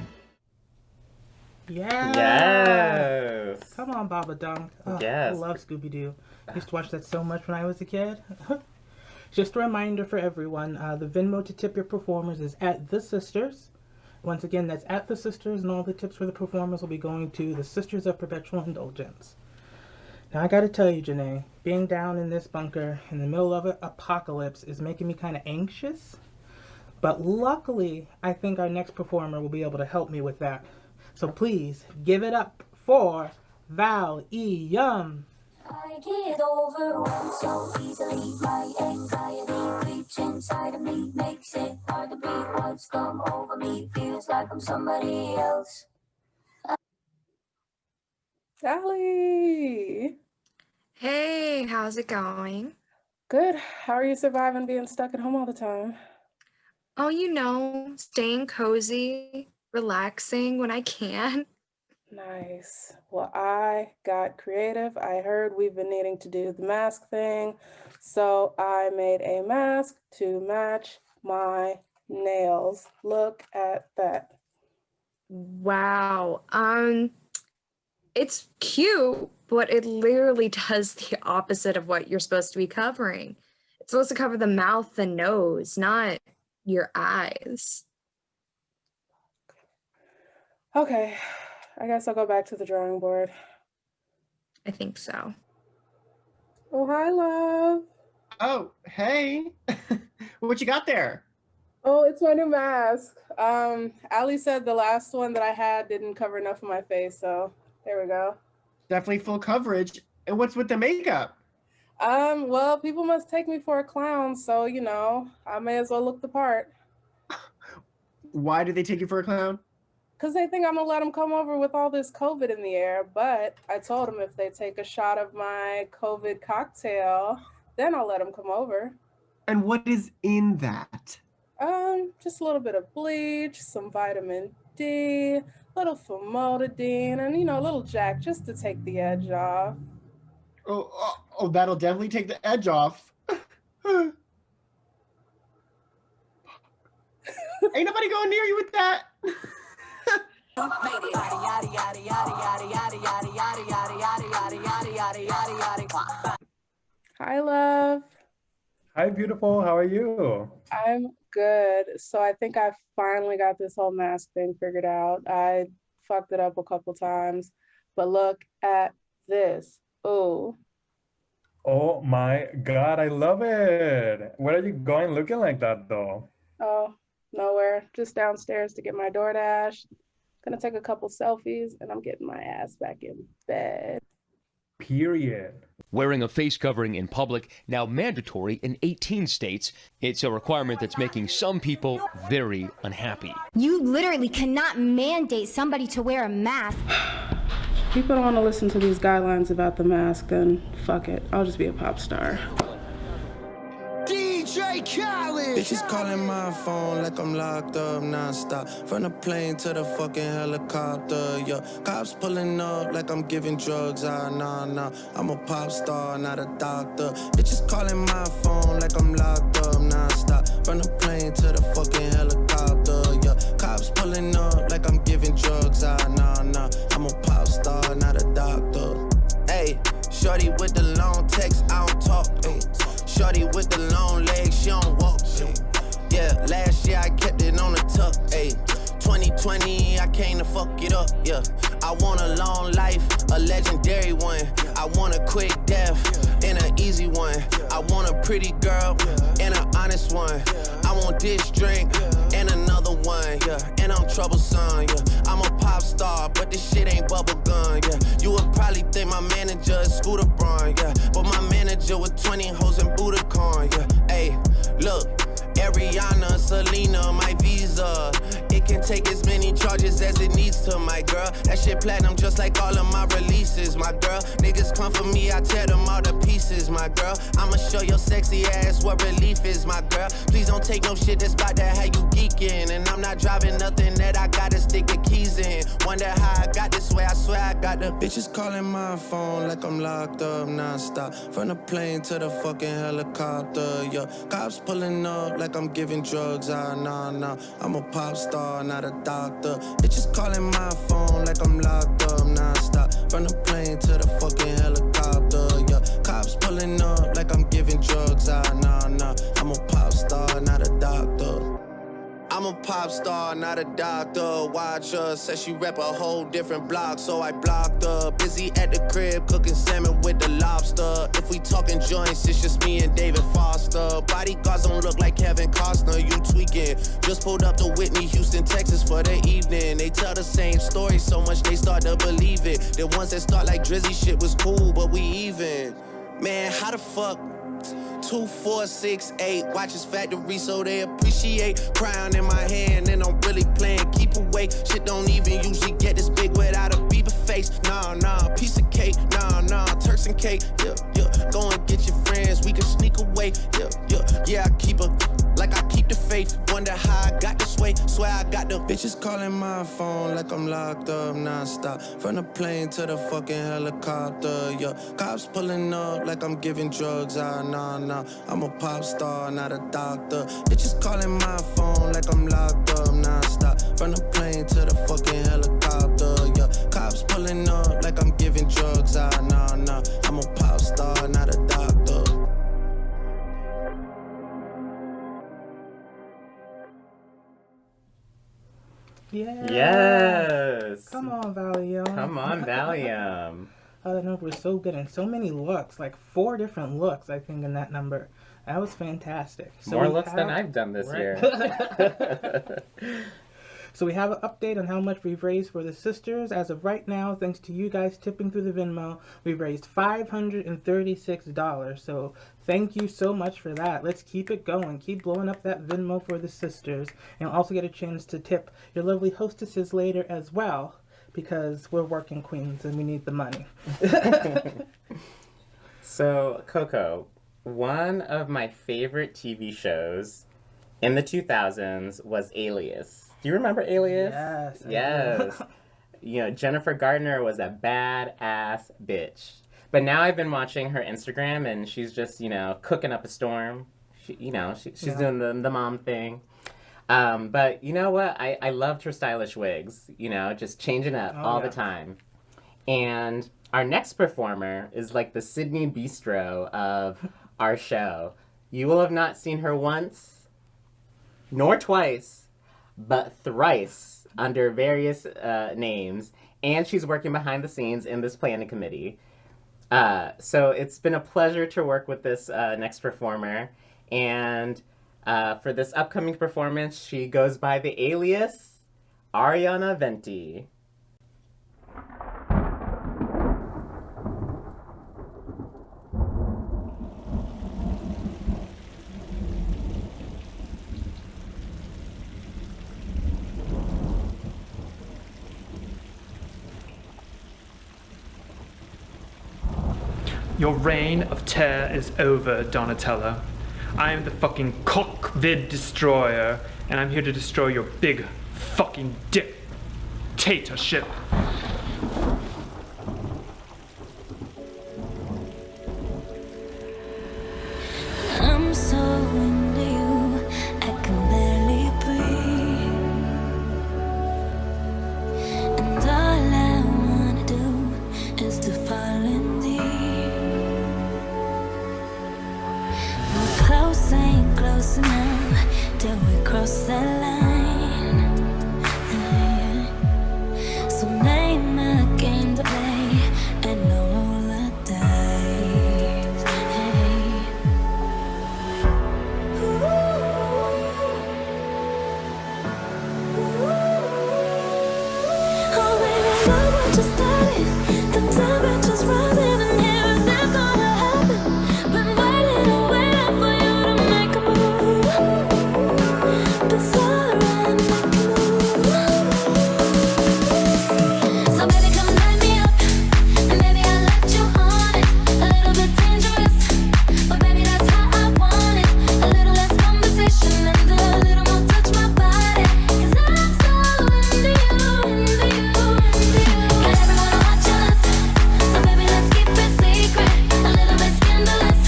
Yeah. Yes. Come on, Baba Dunk. Oh, Yes. I love Scooby-Doo. I used to watch that so much when I was a kid. Just a reminder for everyone, the Venmo to tip your performers is at the Sisters. Once again, that's at the Sisters, and all the tips for the performers will be going to the Sisters of Perpetual Indulgence. Now, I gotta tell you, Janae, being down in this bunker in the middle of an apocalypse is making me kind of anxious. But luckily, I think our next performer will be able to help me with that. So please, give it up for Val E. Yum. I get overwhelmed so easily. My anxiety creeps inside of me, makes it hard to breathe. What's come over me feels like I'm somebody else. Allie! Hey, how's it going? Good. How are you surviving being stuck at home all the time? Oh, staying cozy, relaxing when I can. Nice. Well, I got creative. I heard we've been needing to do the mask thing, so I made a mask to match my nails. Look at that. Wow. It's cute, but it literally does the opposite of what you're supposed to be covering. It's supposed to cover the mouth and nose, not your eyes. Okay, I guess I'll go back to the drawing board. I think so. Oh, hi, love. Oh, hey. What you got there? Oh, it's my new mask. Allie said the last one that I had didn't cover enough of my face, so there we go. Definitely full coverage. And what's with the makeup? Well, people must take me for a clown, so, I may as well look the part. Why do they take you for a clown? Because they think I'm going to let them come over with all this COVID in the air, but I told them if they take a shot of my COVID cocktail, then I'll let them come over. And what is in that? Just a little bit of bleach, some vitamin D, a little famotidine, and, a little Jack just to take the edge off. Oh, that'll definitely take the edge off. Ain't nobody going near you with that. Hi, love. Hi, beautiful. How are you? I'm good. So I think I finally got this whole mask thing figured out. I fucked it up a couple times, but look at this. Ooh. Oh my God, I love it. Where are you going looking like that though? Oh, nowhere. Just downstairs to get my DoorDash. Gonna take a couple selfies and I'm getting my ass back in bed. Period. Wearing a face covering in public, now mandatory in 18 states. It's a requirement that's making some people very unhappy. You literally cannot mandate somebody to wear a mask. People don't want to listen to these guidelines about the mask, then fuck it. I'll just be a pop star. DJ Khaled. Bitches calling my phone like I'm locked up nonstop. From the plane to the fucking helicopter, yeah. Cops pulling up like I'm giving drugs, nah. I'm a pop star, not a doctor. Bitches calling my phone like I'm locked up nonstop. From the plane to the fucking helicopter, yeah. Cops pulling up like I'm giving drugs, nah. I'm a pop star, not a doctor. Hey, shorty with the long text, I don't talk, ayy. Shorty with the long legs, she don't walk. Yeah, last year I kept it on the tuck. Ayy, 2020 I came to fuck it up. Yeah, I want a long life, a legendary one. I want a quick death and an easy one. I want a pretty girl and an honest one. I want this drink and another one. Yeah, and I'm troublesome. Yeah, I'm a pop star, but this shit ain't bubble gum. Yeah, you would probably think my manager is Scooter Braun. Yeah, but my manager with 20 hoes and Budokan. Yeah, hey, look. Ariana, Selena, my visa. It can take as many charges as it needs to, my girl. That shit platinum just like all of my releases, my girl. Niggas come for me, I tear them all to pieces, my girl. I'ma show your sexy ass what relief is, my girl. Please don't take no shit that's about that how you geeking. And I'm not driving nothing that I gotta stick the keys in. Wonder how I got this way, I swear I got the bitches calling my phone like I'm locked up nonstop. From the plane to the fucking helicopter, yeah. Cops pulling up like I'm giving drugs, nah. I'm a pop star, not a doctor. Bitches calling my phone like I'm locked up nonstop. From the plane to the fucking helicopter, yeah. Cops pulling up like I'm giving drugs, nah. I'm a pop star, not a doctor. I'm a pop star, not a doctor. Watch her, said she rep a whole different block, so I blocked her. Busy at the crib, cooking salmon with the lobster. If we talking joints, it's just me and David Foster. Bodyguards don't look like Kevin Costner, you tweaking. Just pulled up to Whitney, Houston, Texas for the evening. They tell the same story so much they start to believe it. The ones that start like Drizzy shit was cool, but we even. Man, how the fuck? 2, 4, 6, 8 watches factory so they appreciate. Crown in my hand and I'm really playing keep away. Shit don't even usually get this big without a Bieber face. Nah, piece of cake. Nah, Turks and cake. Yeah. Go and get your friends, we can sneak away. Yeah, I keep her like I keep the faith. Wonder how I got this way. Swear I got the bitches calling my phone like I'm locked up nonstop. From the plane to the fucking helicopter, yeah. Cops pulling up like I'm giving drugs, nah. I'm a pop star, not a doctor. Bitches calling my phone like I'm locked up nonstop. From the plane to the fucking helicopter, yeah. Cops pulling up like I'm giving drugs, nah. I'm a pop star, not a doctor. Yes. Come on, Valium. Come on, Valium. Oh, that number was so good and so many looks, like 4 different looks, I think, in that number. That was fantastic. So More looks than I've done this year. So we have an update on how much we've raised for the sisters. As of right now, thanks to you guys tipping through the Venmo, we've raised $536. So thank you so much for that. Let's keep it going. Keep blowing up that Venmo for the sisters. And you'll also get a chance to tip your lovely hostesses later as well, because we're working queens and we need the money. So, Coco, one of my favorite TV shows in the 2000s was Alias. Do you remember Alias? Yes. Yes. You know, Jennifer Gardner was a badass bitch. But now I've been watching her Instagram and she's just, cooking up a storm. She's doing the mom thing. But you know what? I loved her stylish wigs, just changing up all the time. And our next performer is like the Sydney Bistro of our show. You will have not seen her once, nor twice, but thrice under various names. And she's working behind the scenes in this planning committee. So it's been a pleasure to work with this next performer. And for this upcoming performance, she goes by the alias Ariana Venti. Your reign of terror is over, Donatello. I am the fucking cockvid destroyer, and I'm here to destroy your big fucking dictatorship. I'm so into you, I can barely breathe. And all I wanna do is to fall in deep. We're close, ain't close enough till we cross that line. So name a game to play, and I'll roll the dice. Oh baby, look what you started. The temperature's rising and here is this gonna happen. Been waiting and waiting for you to make a move. Before I make a move. So baby, come light me up, and baby I'll let you on it. A little bit dangerous, but baby that's how I want it. A little less conversation and a little more touch my body. 'Cause I'm so into you, into you, into you. Got everyone watching us, so baby let's keep it secret. A little bit scandalous,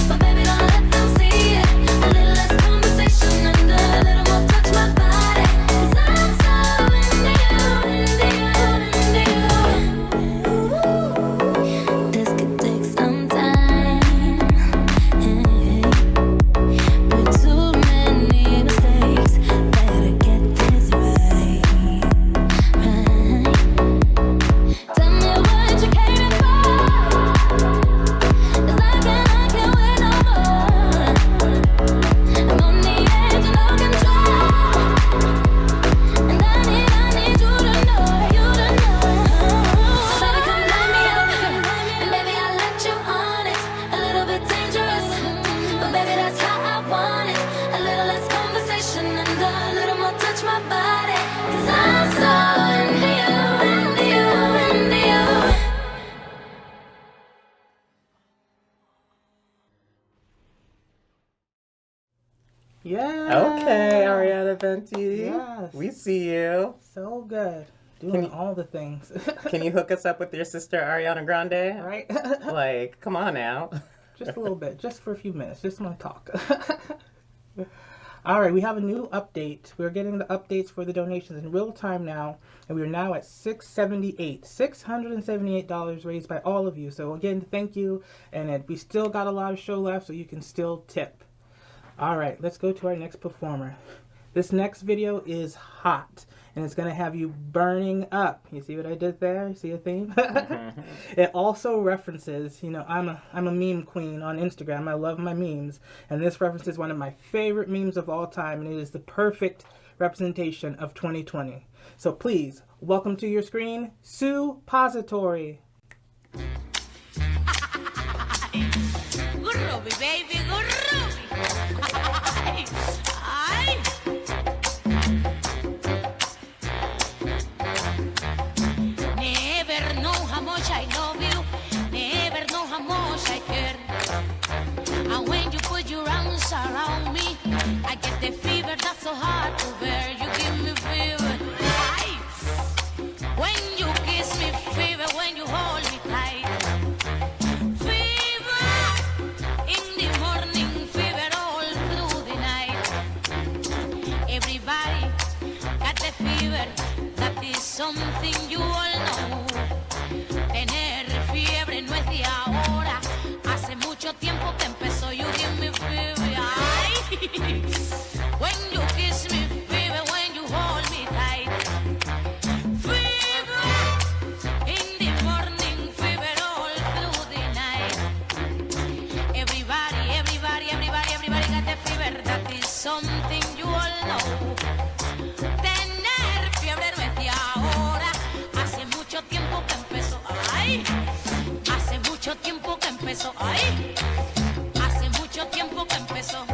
but baby don't let them see it. A little less conversation and a little more touch my body. 'Cause I'm so into you, into you, into you. This could take some time. With too many mistakes, better get this right. Tell me what you came for, 'cause I can't wait no more. I'm on the edge of no control, and I need you to know, you to know. So baby come light me up, and baby I'll let you on it. A little bit dangerous, but baby that's how I want it. A little less conversation and a little more touch my body. 'Cause I'm so into you, into you, into you. Yeah. Okay, Ariana Venti. Yes. We see you. So good. Doing all the things. Can you hook us up with your sister Ariana Grande? Right? Like, come on now. Just a little bit, just for a few minutes. Just want to talk. All right, we have a new update. We're getting the updates for the donations in real time now, and we are now at $678 raised by all of you. So again, thank you, and we still got a lot of show left, so you can still tip. All right, let's go to our next performer. This next video is hot, and it's gonna have you burning up. You see what I did there? You see a theme? It also references, you know, I'm a meme queen on Instagram. I love my memes, and this references one of my favorite memes of all time, and it is the perfect representation of 2020. So please, welcome to your screen, Suppository. Groovy, baby, groovy. Ay. Never know how much I love you. Never know how much I care. And when you put your arms around me, I get the fever that's so hard to bear. You give me fever. Ay. When you kiss me, fever. When you hold me tight. In the morning, fever all through the night. Everybody got the fever, that is something you all know. Tener fiebre no es de ahora, hace mucho tiempo que empezó. You give me fever, ay. When you kiss me, fever, when you hold me tight. Fever, in the morning, fever all through the night. Everybody got the fever, that is something you all know. Tener fiebre no es de ahora, hace mucho tiempo que empezó, ay. Hace mucho tiempo que empezó, ay. Hace mucho tiempo que empezó.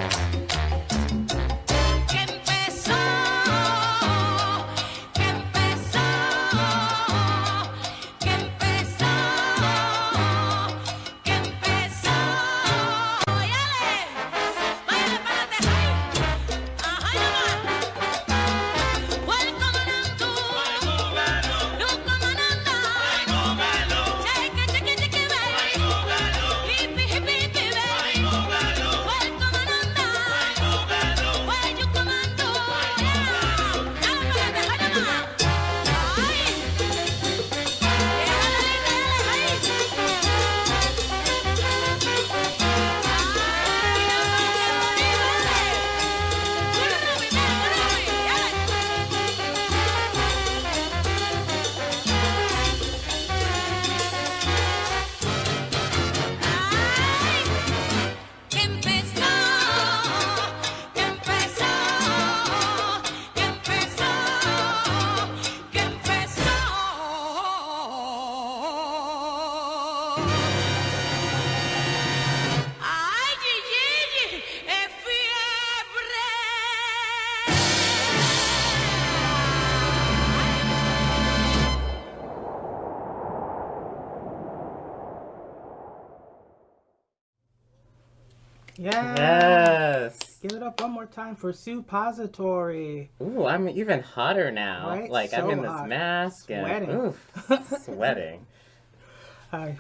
Yes. Give it up one more time for Suppository. Ooh, I'm even hotter now. Right? Like, I'm So in this hot. mask and Sweating. oof, sweating.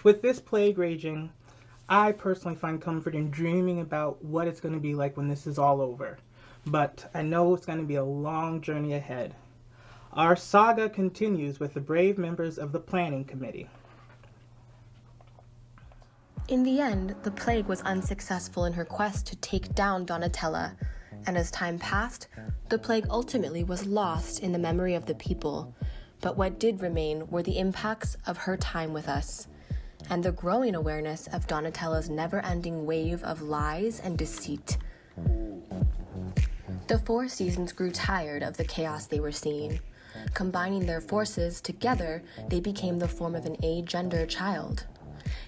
With this plague raging, I personally find comfort in dreaming about what it's going to be like when this is all over. But I know it's going to be a long journey ahead. Our saga continues with the brave members of the planning committee. In the end, the plague was unsuccessful in her quest to take down Donatella, and as time passed, the plague ultimately was lost in the memory of the people. But what did remain were the impacts of her time with us, and the growing awareness of Donatella's never-ending wave of lies and deceit. The Four Seasons grew tired of the chaos they were seeing. Combining their forces together, they became the form of an agender child.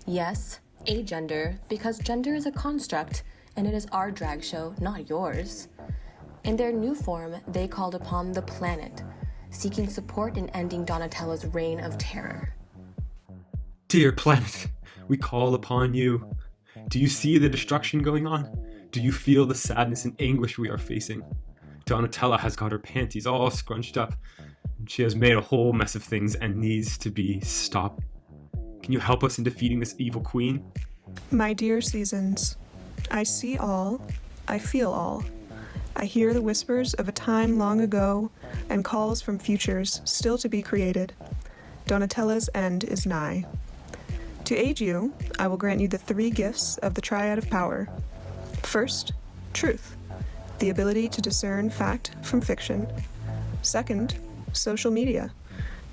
Yes, agender, because gender is a construct, and it is our drag show, not yours. In their new form, they called upon the planet, seeking support in ending Donatella's reign of terror. Dear planet, we call upon you. Do you see the destruction going on? Do you feel the sadness and anguish we are facing? Donatella has got her panties all scrunched up. She has made a whole mess of things and needs to be stopped. Can you help us in defeating this evil queen? My dear Seasons, I see all, I feel all. I hear the whispers of a time long ago and calls from futures still to be created. Donatella's end is nigh. To aid you, I will grant you the 3 gifts of the Triad of Power. First, truth, the ability to discern fact from fiction. Second, social media,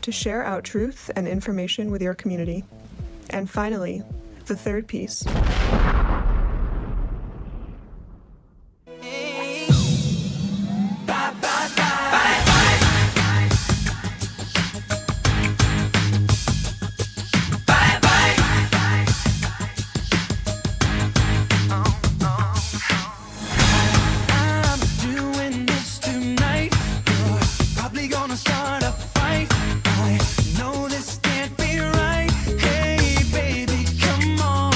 to share out truth and information with your community. And finally, the third piece. I'm doing this tonight. You're probably gonna start a fight. I know this can't be right. Hey, baby, come on.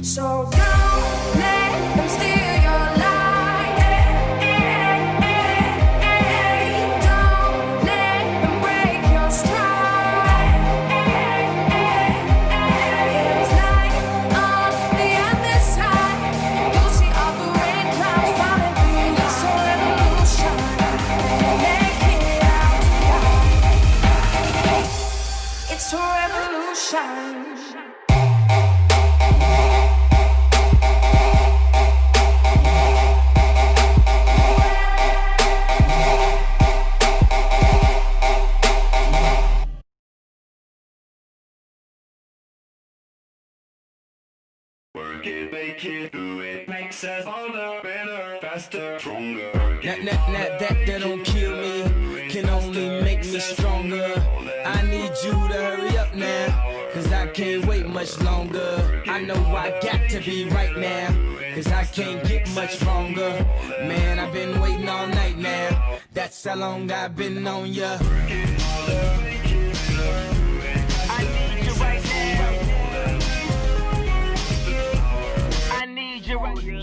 So don't let them steal your light. Don't let them break your stride. There's light on the other side. You'll see all the rain clouds falling through. It's a revolution. Make it out. It's a revolution. Work it, make it, do it. Makes us harder, better, faster, stronger. That don't kill me, can only make me stronger. I need you to hurry up now, cause I can't wait much longer. I know I got to be right now, cause I can't get much longer. Man, I've been waiting all night now, that's how long I've been on ya. I need you right now. I need you right now.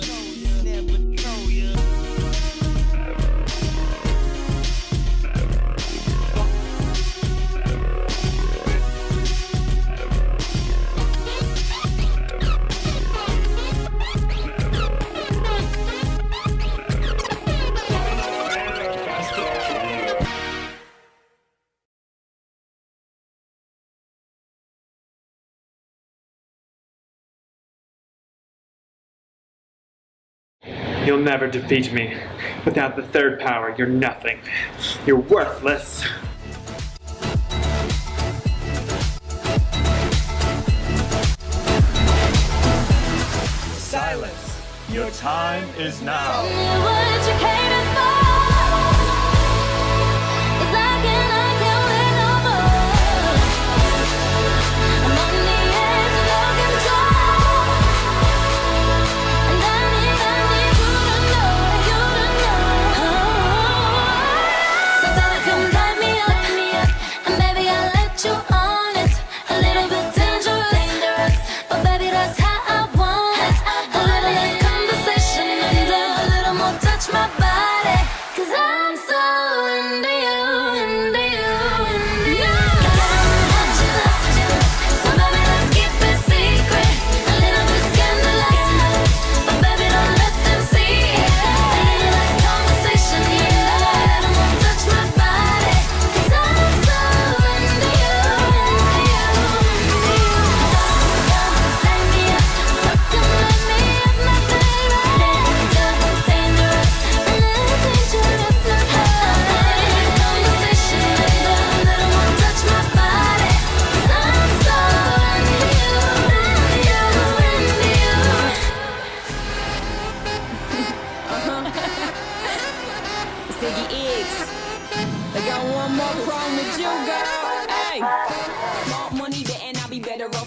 You'll never defeat me. Without the third power, you're nothing. You're worthless. Silence. Your time is now.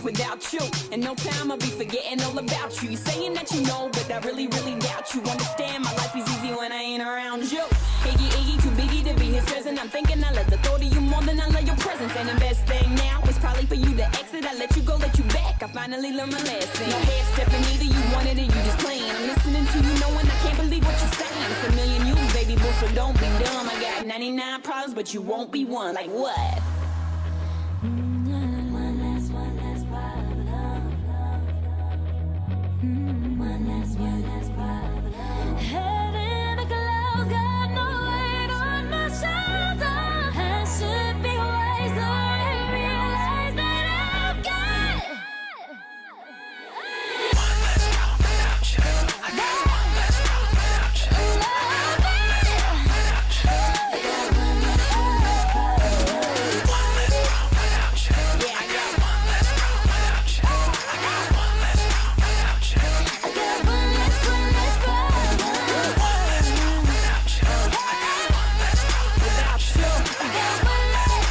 Without you, and no time I'll be forgetting all about you. You saying that you know, but I really, really doubt you. Understand my life is easy when I ain't around you. Iggy, too biggie to be his present. I'm thinking I love the thought of you more than I love your presence. And the best thing now is probably for you to exit. I let you go, let you back. I finally learned my lesson. No head stepping either, you wanted it, you just playing. I'm listening to you knowing I can't believe what you're saying. It's a million you, baby boy, so don't be dumb. I got 99 problems, but you won't be one. Like what? Head in the clouds, got no weight on my shoulders. I should be wiser and realize that I've got one less problem without you. I got one less problem without you. I got one less problem without you. I got one less problem without you. Yeah, I got one less problem without you. I got one less problem without you. I got one less problem.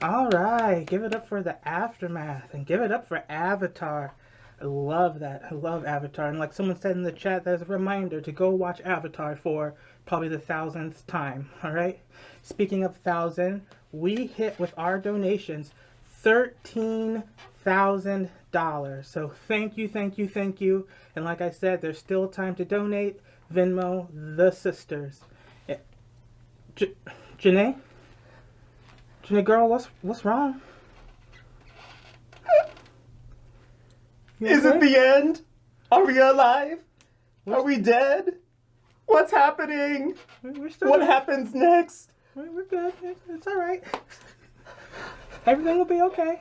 All right, give it up for the aftermath and give it up for Avatar. I love that. I love Avatar. And like someone said in the chat, there's a reminder to go watch Avatar for probably the 1000th time. All right. Speaking of 1,000, we hit with our donations $13,000. So thank you, thank you, thank you. And like I said, there's still time to donate. Venmo the sisters. Janae? Janae, girl, what's wrong? Is it the end? Are we alive? Are we dead? What's happening? What happens next? We're good. It's all right. Everything will be okay.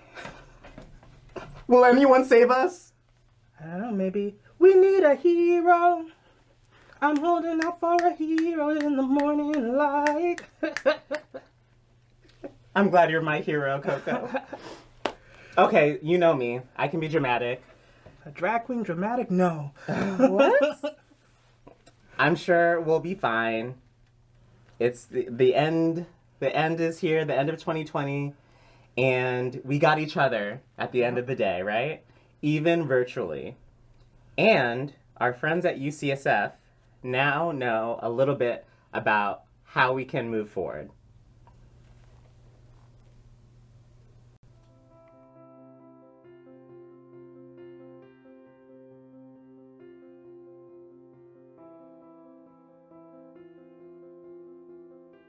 Will anyone save us? I don't know, maybe. We need a hero. I'm holding out for a hero in the morning light. I'm glad you're my hero, Coco. Okay, you know me. I can be dramatic. A drag queen dramatic? No. What? I'm sure we'll be fine. It's the end. The end is here, the end of 2020. And we got each other at the end of the day, right? Even virtually. And our friends at UCSF now know a little bit about how we can move forward.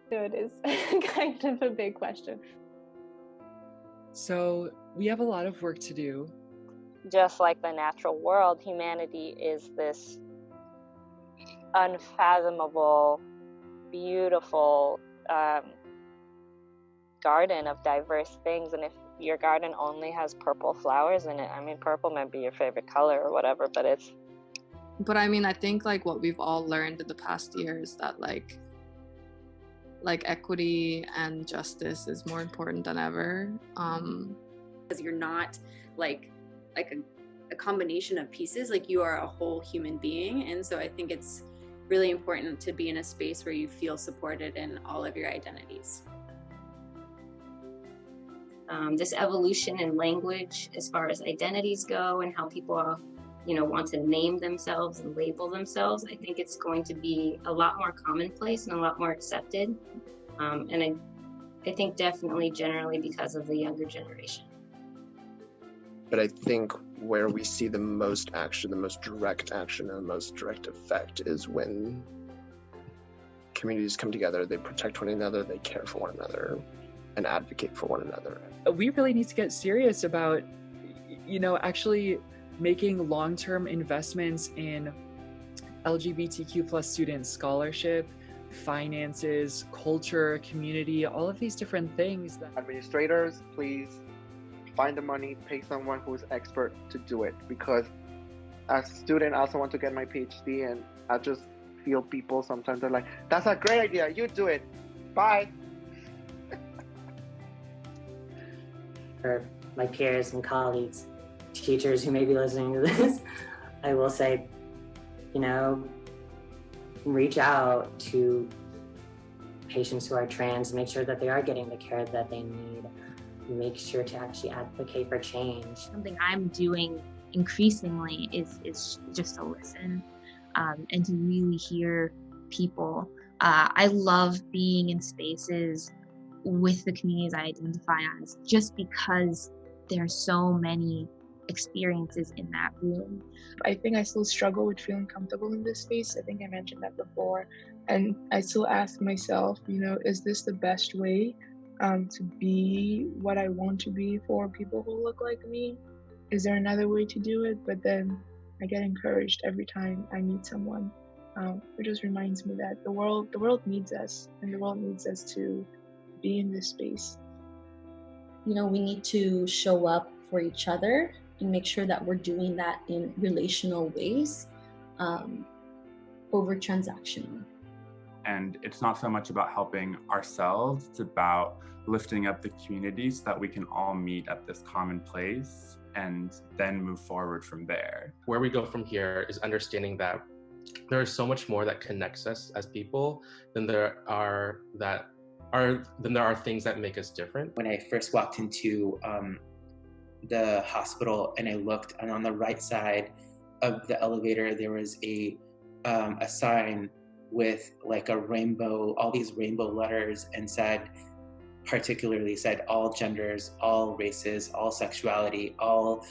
So it is kind of a big question. So we have a lot of work to do. Just like the natural world, humanity is this unfathomable, beautiful garden of diverse things. And if your garden only has purple flowers in it, I mean, purple might be your favorite color or whatever, but it's... But I mean, I think like what we've all learned in the past year is that like equity and justice is more important than ever. Because you're not like a combination of pieces, like you are a whole human being. And so I think it's really important to be in a space where you feel supported in all of your identities. This evolution in language as far as identities go and how people want to name themselves and label themselves, I think it's going to be a lot more commonplace and a lot more accepted. And I think definitely generally because of the younger generation. But I think where we see the most action, the most direct action and the most direct effect is when communities come together, they protect one another, they care for one another, and advocate for one another. We really need to get serious about, actually making long-term investments in LGBTQ+ student scholarship, finances, culture, community, all of these different things. Administrators, please find the money, pay someone who's expert to do it. Because as a student, I also want to get my PhD, and I just feel people sometimes are like, that's a great idea, you do it, bye. For my peers and colleagues, teachers who may be listening to this, I will say, reach out to patients who are trans, make sure that they are getting the care that they need, make sure to actually advocate for change. Something I'm doing increasingly is just to listen and to really hear people. I love being in spaces with the communities I identify as, just because there are so many experiences in that room. I think I still struggle with feeling comfortable in this space. I think I mentioned that before. And I still ask myself, is this the best way to be what I want to be for people who look like me? Is there another way to do it? But then I get encouraged every time I meet someone. It just reminds me that the world needs us, and the world needs us to be in this space. We need to show up for each other and make sure that we're doing that in relational ways over transactional. And it's not so much about helping ourselves, it's about lifting up the community so that we can all meet at this common place and then move forward from there. Where we go from here is understanding that there is so much more that connects us as people than there are things that make us different. When I first walked into the hospital, and I looked, and on the right side of the elevator there was a sign with like a rainbow, all these rainbow letters, and particularly said all genders, all races, all sexuality, all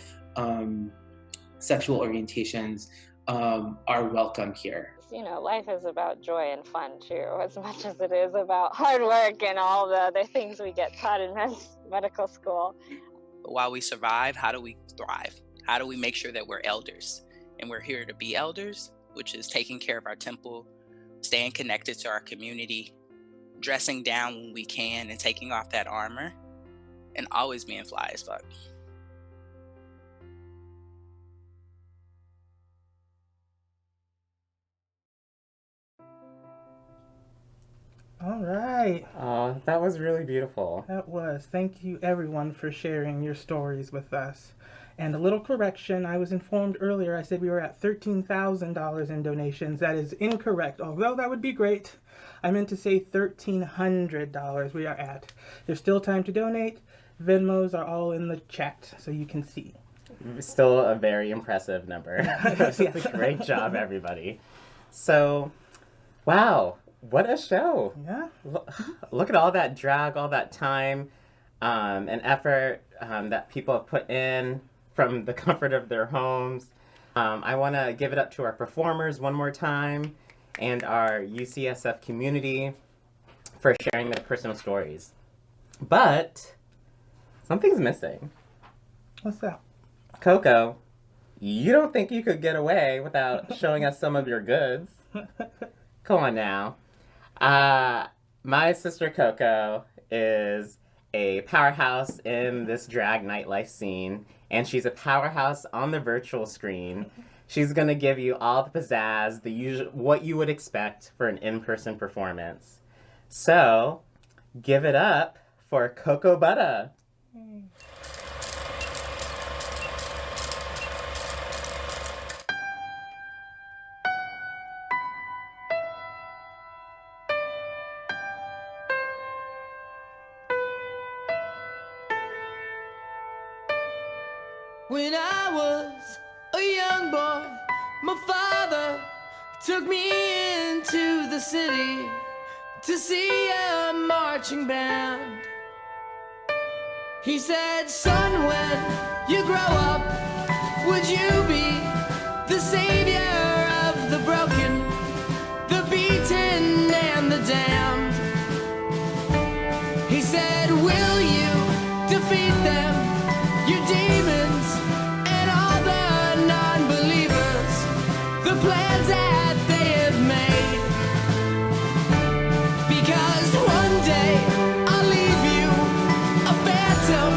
sexual orientations are welcome here. You know, life is about joy and fun too, as much as it is about hard work and all the other things we get taught in medical school. While we survive, how do we thrive? How do we make sure that we're elders? And we're here to be elders, which is taking care of our temple, staying connected to our community, dressing down when we can and taking off that armor, and always being fly as fuck. All right. Oh, that was really beautiful. That was. Thank you, everyone, for sharing your stories with us. And a little correction, I was informed earlier, I said we were at $13,000 in donations. That is incorrect, although that would be great. I meant to say $1,300 we are at. There's still time to donate. Venmos are all in the chat, so you can see. Still a very impressive number. That's a great job, everybody. So, wow. What a show. Yeah. Look at all that drag, all that time and effort that people have put in from the comfort of their homes. I want to give it up to our performers one more time and our UCSF community for sharing their personal stories. But something's missing. What's that? Coco, you don't think you could get away without showing us some of your goods? Come on now. My sister Coco is a powerhouse in this drag nightlife scene, and she's a powerhouse on the virtual screen. She's gonna give you all the pizzazz, what you would expect for an in-person performance. So, give it up for Coco Butter. When I was a young boy, my father took me into the city to see a marching band. He said, son, when you grow up, would you be the savior of the broken, the beaten, and the damned? He said, will you defeat them, your demons, and all the non-believers, the plans that they have made? Because one day I'll leave you a phantom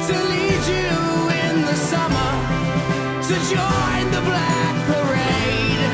to lead you in the summer to join the Black Parade.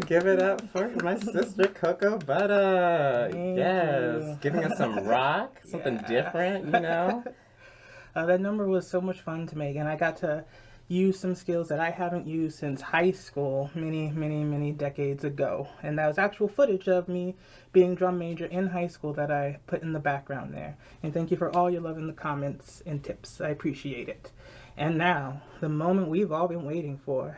Give it up for my sister Cocoa Butter. Yes, giving us some rock, something different, you know. That number was so much fun to make, and I got to use some skills that I haven't used since high school many decades ago. And that was actual footage of me being drum major in high school that I put in the background there. And thank you for all your love in the comments and tips. I appreciate it. And now, the moment we've all been waiting for.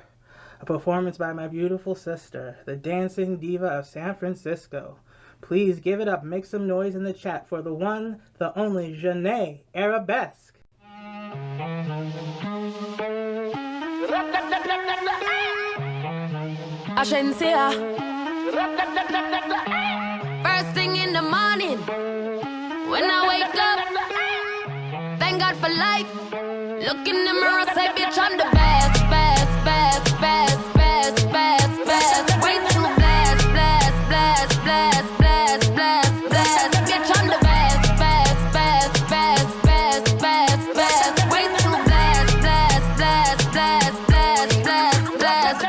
A performance by my beautiful sister, the dancing diva of San Francisco. Please give it up, make some noise in the chat for the one, the only Janae Arabesque. Agencia. First thing in the morning, when I wake up, thank God for life. Look in the mirror, say, bitch, I'm the best, best, best, best, best, best, best. Way too blessed, blessed, blessed, blessed, blessed, blessed, blessed. Bitch, I'm the best, best, best, best, best, best, best. Way too blessed, blessed, blessed, blessed, blessed, blessed, blessed.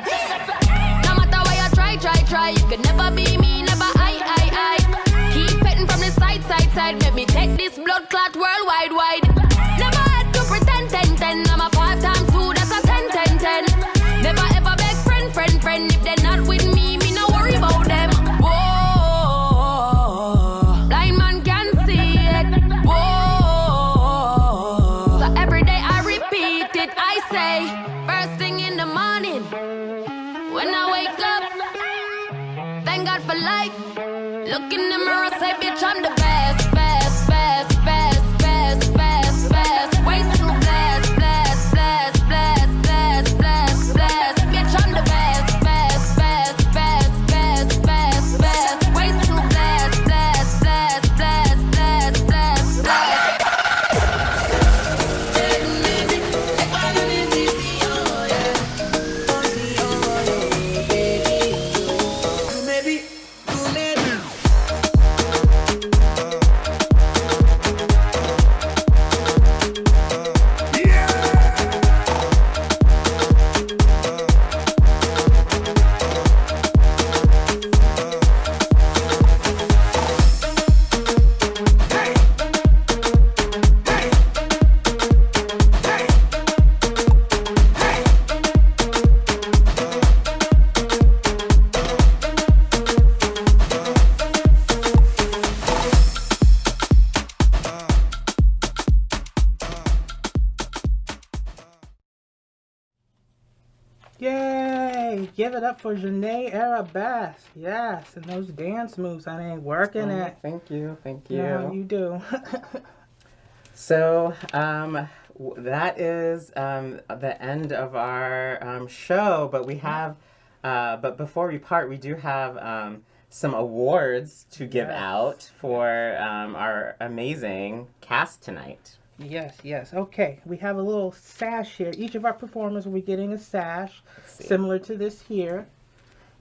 No matter where you try, you can never be me, never I. Keep petting from the side, make me take this blood clot worldwide, wide. Never had to pretend, 10. I'm a 5 times 2, that's a 10. Never ever beg friend. If they're not with me no worry about them. Whoa, blind man can see it. Whoa, so every day I repeat it. I say, first thing in the morning, when I wake up, thank God for life. Look in the mirror, say, bitch, I'm the best, best, best, best, best, best, best. Way too blessed, blessed, blessed, blessed, blessed, blessed, blessed. Bitch, I'm the best, best, best, best, best, best, best. Way too blessed, blessed, blessed, blessed, blessed, blessed, blessed. Yay! Give it up for Janae Arabesque. Yes, and those dance moves, I ain't working it. Thank you. No, you do. So, that is the end of our show, but we have, but before we part, we do have some awards to give out for our amazing cast tonight. Yes. Okay, we have a little sash here. Each of our performers will be getting a sash similar to this here.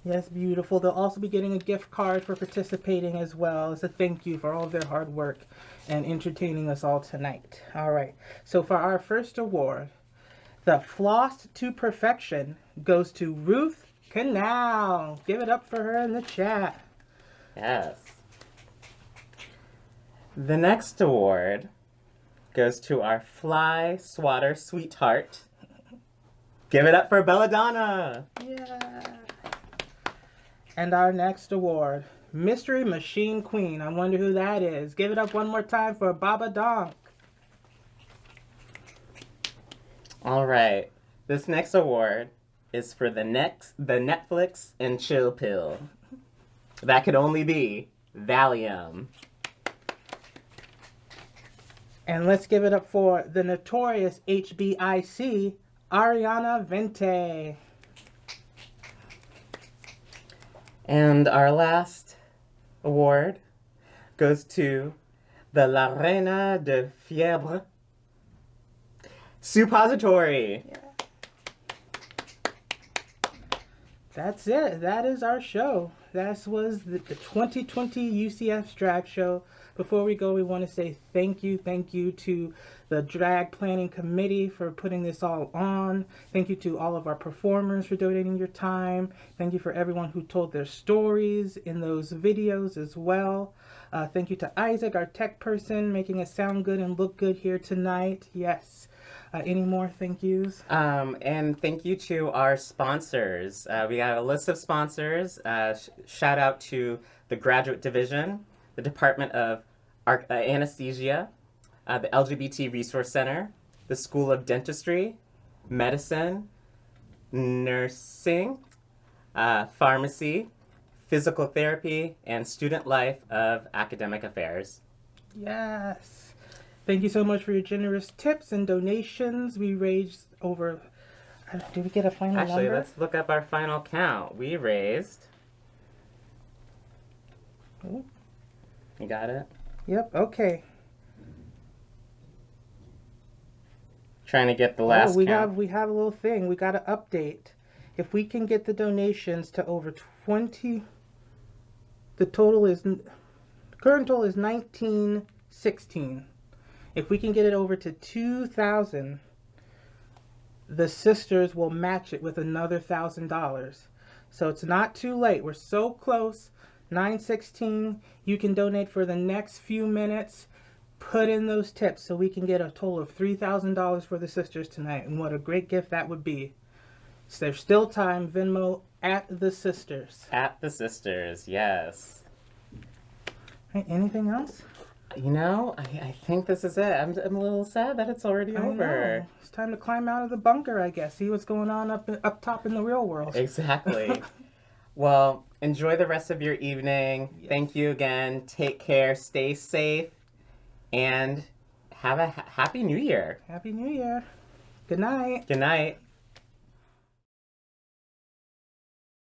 Yes, beautiful. They'll also be getting a gift card for participating as well as a thank you for all of their hard work and entertaining us all tonight. All right, so for our first award, the Flossed to Perfection goes to Ruth Canal. Give it up for her in the chat. Yes. The next award goes to our Fly Swatter Sweetheart. Give it up for Belladonna. Yeah. And our next award, Mystery Machine Queen. I wonder who that is. Give it up one more time for Baba Donk. All right. This next award is for the Netflix and Chill Pill. That could only be Valium. And let's give it up for the notorious HBIC, Ariana Vente. And our last award goes to the La Reina de Fiebre, Suppository. That's it. That is our show. That was the 2020 UCF Drag Show. Before we go, we want to say thank you to the drag planning committee for putting this all on. Thank you to all of our performers for donating your time. Thank you for everyone who told their stories in those videos as well. Thank you to Isaac, our tech person, making us sound good and look good here tonight. Yes. Any more thank yous? And thank you to our sponsors. We got a list of sponsors. Shout out to the Graduate Division, the Department of Anesthesia, the LGBT Resource Center, the School of Dentistry, Medicine, Nursing, Pharmacy, Physical Therapy, and Student Life of Academic Affairs. Yes. Thank you so much for your generous tips and donations. We raised over... Did we get a final number? Actually, let's look up our final count. We raised... Ooh. You got it? Yep, okay. Trying to get the last count. We have a little thing. We got to update. If we can get the donations to over 20... The current total is 1916. If we can get it over to 2,000, the sisters will match it with another $1,000. So it's not too late. We're so close. 916. You can donate for the next few minutes. Put in those tips so we can get a total of $3,000 for the sisters tonight. And what a great gift that would be. So there's still time. Venmo at the sisters. At the sisters, yes. Right, anything else? You know, I think this is it. I'm a little sad that it's already over. Know. It's time to climb out of the bunker, I guess. See what's going on up top in the real world. Exactly. Well, enjoy the rest of your evening. Yes. Thank you again. Take care. Stay safe. And have a happy New Year. Happy New Year. Good night. Good night.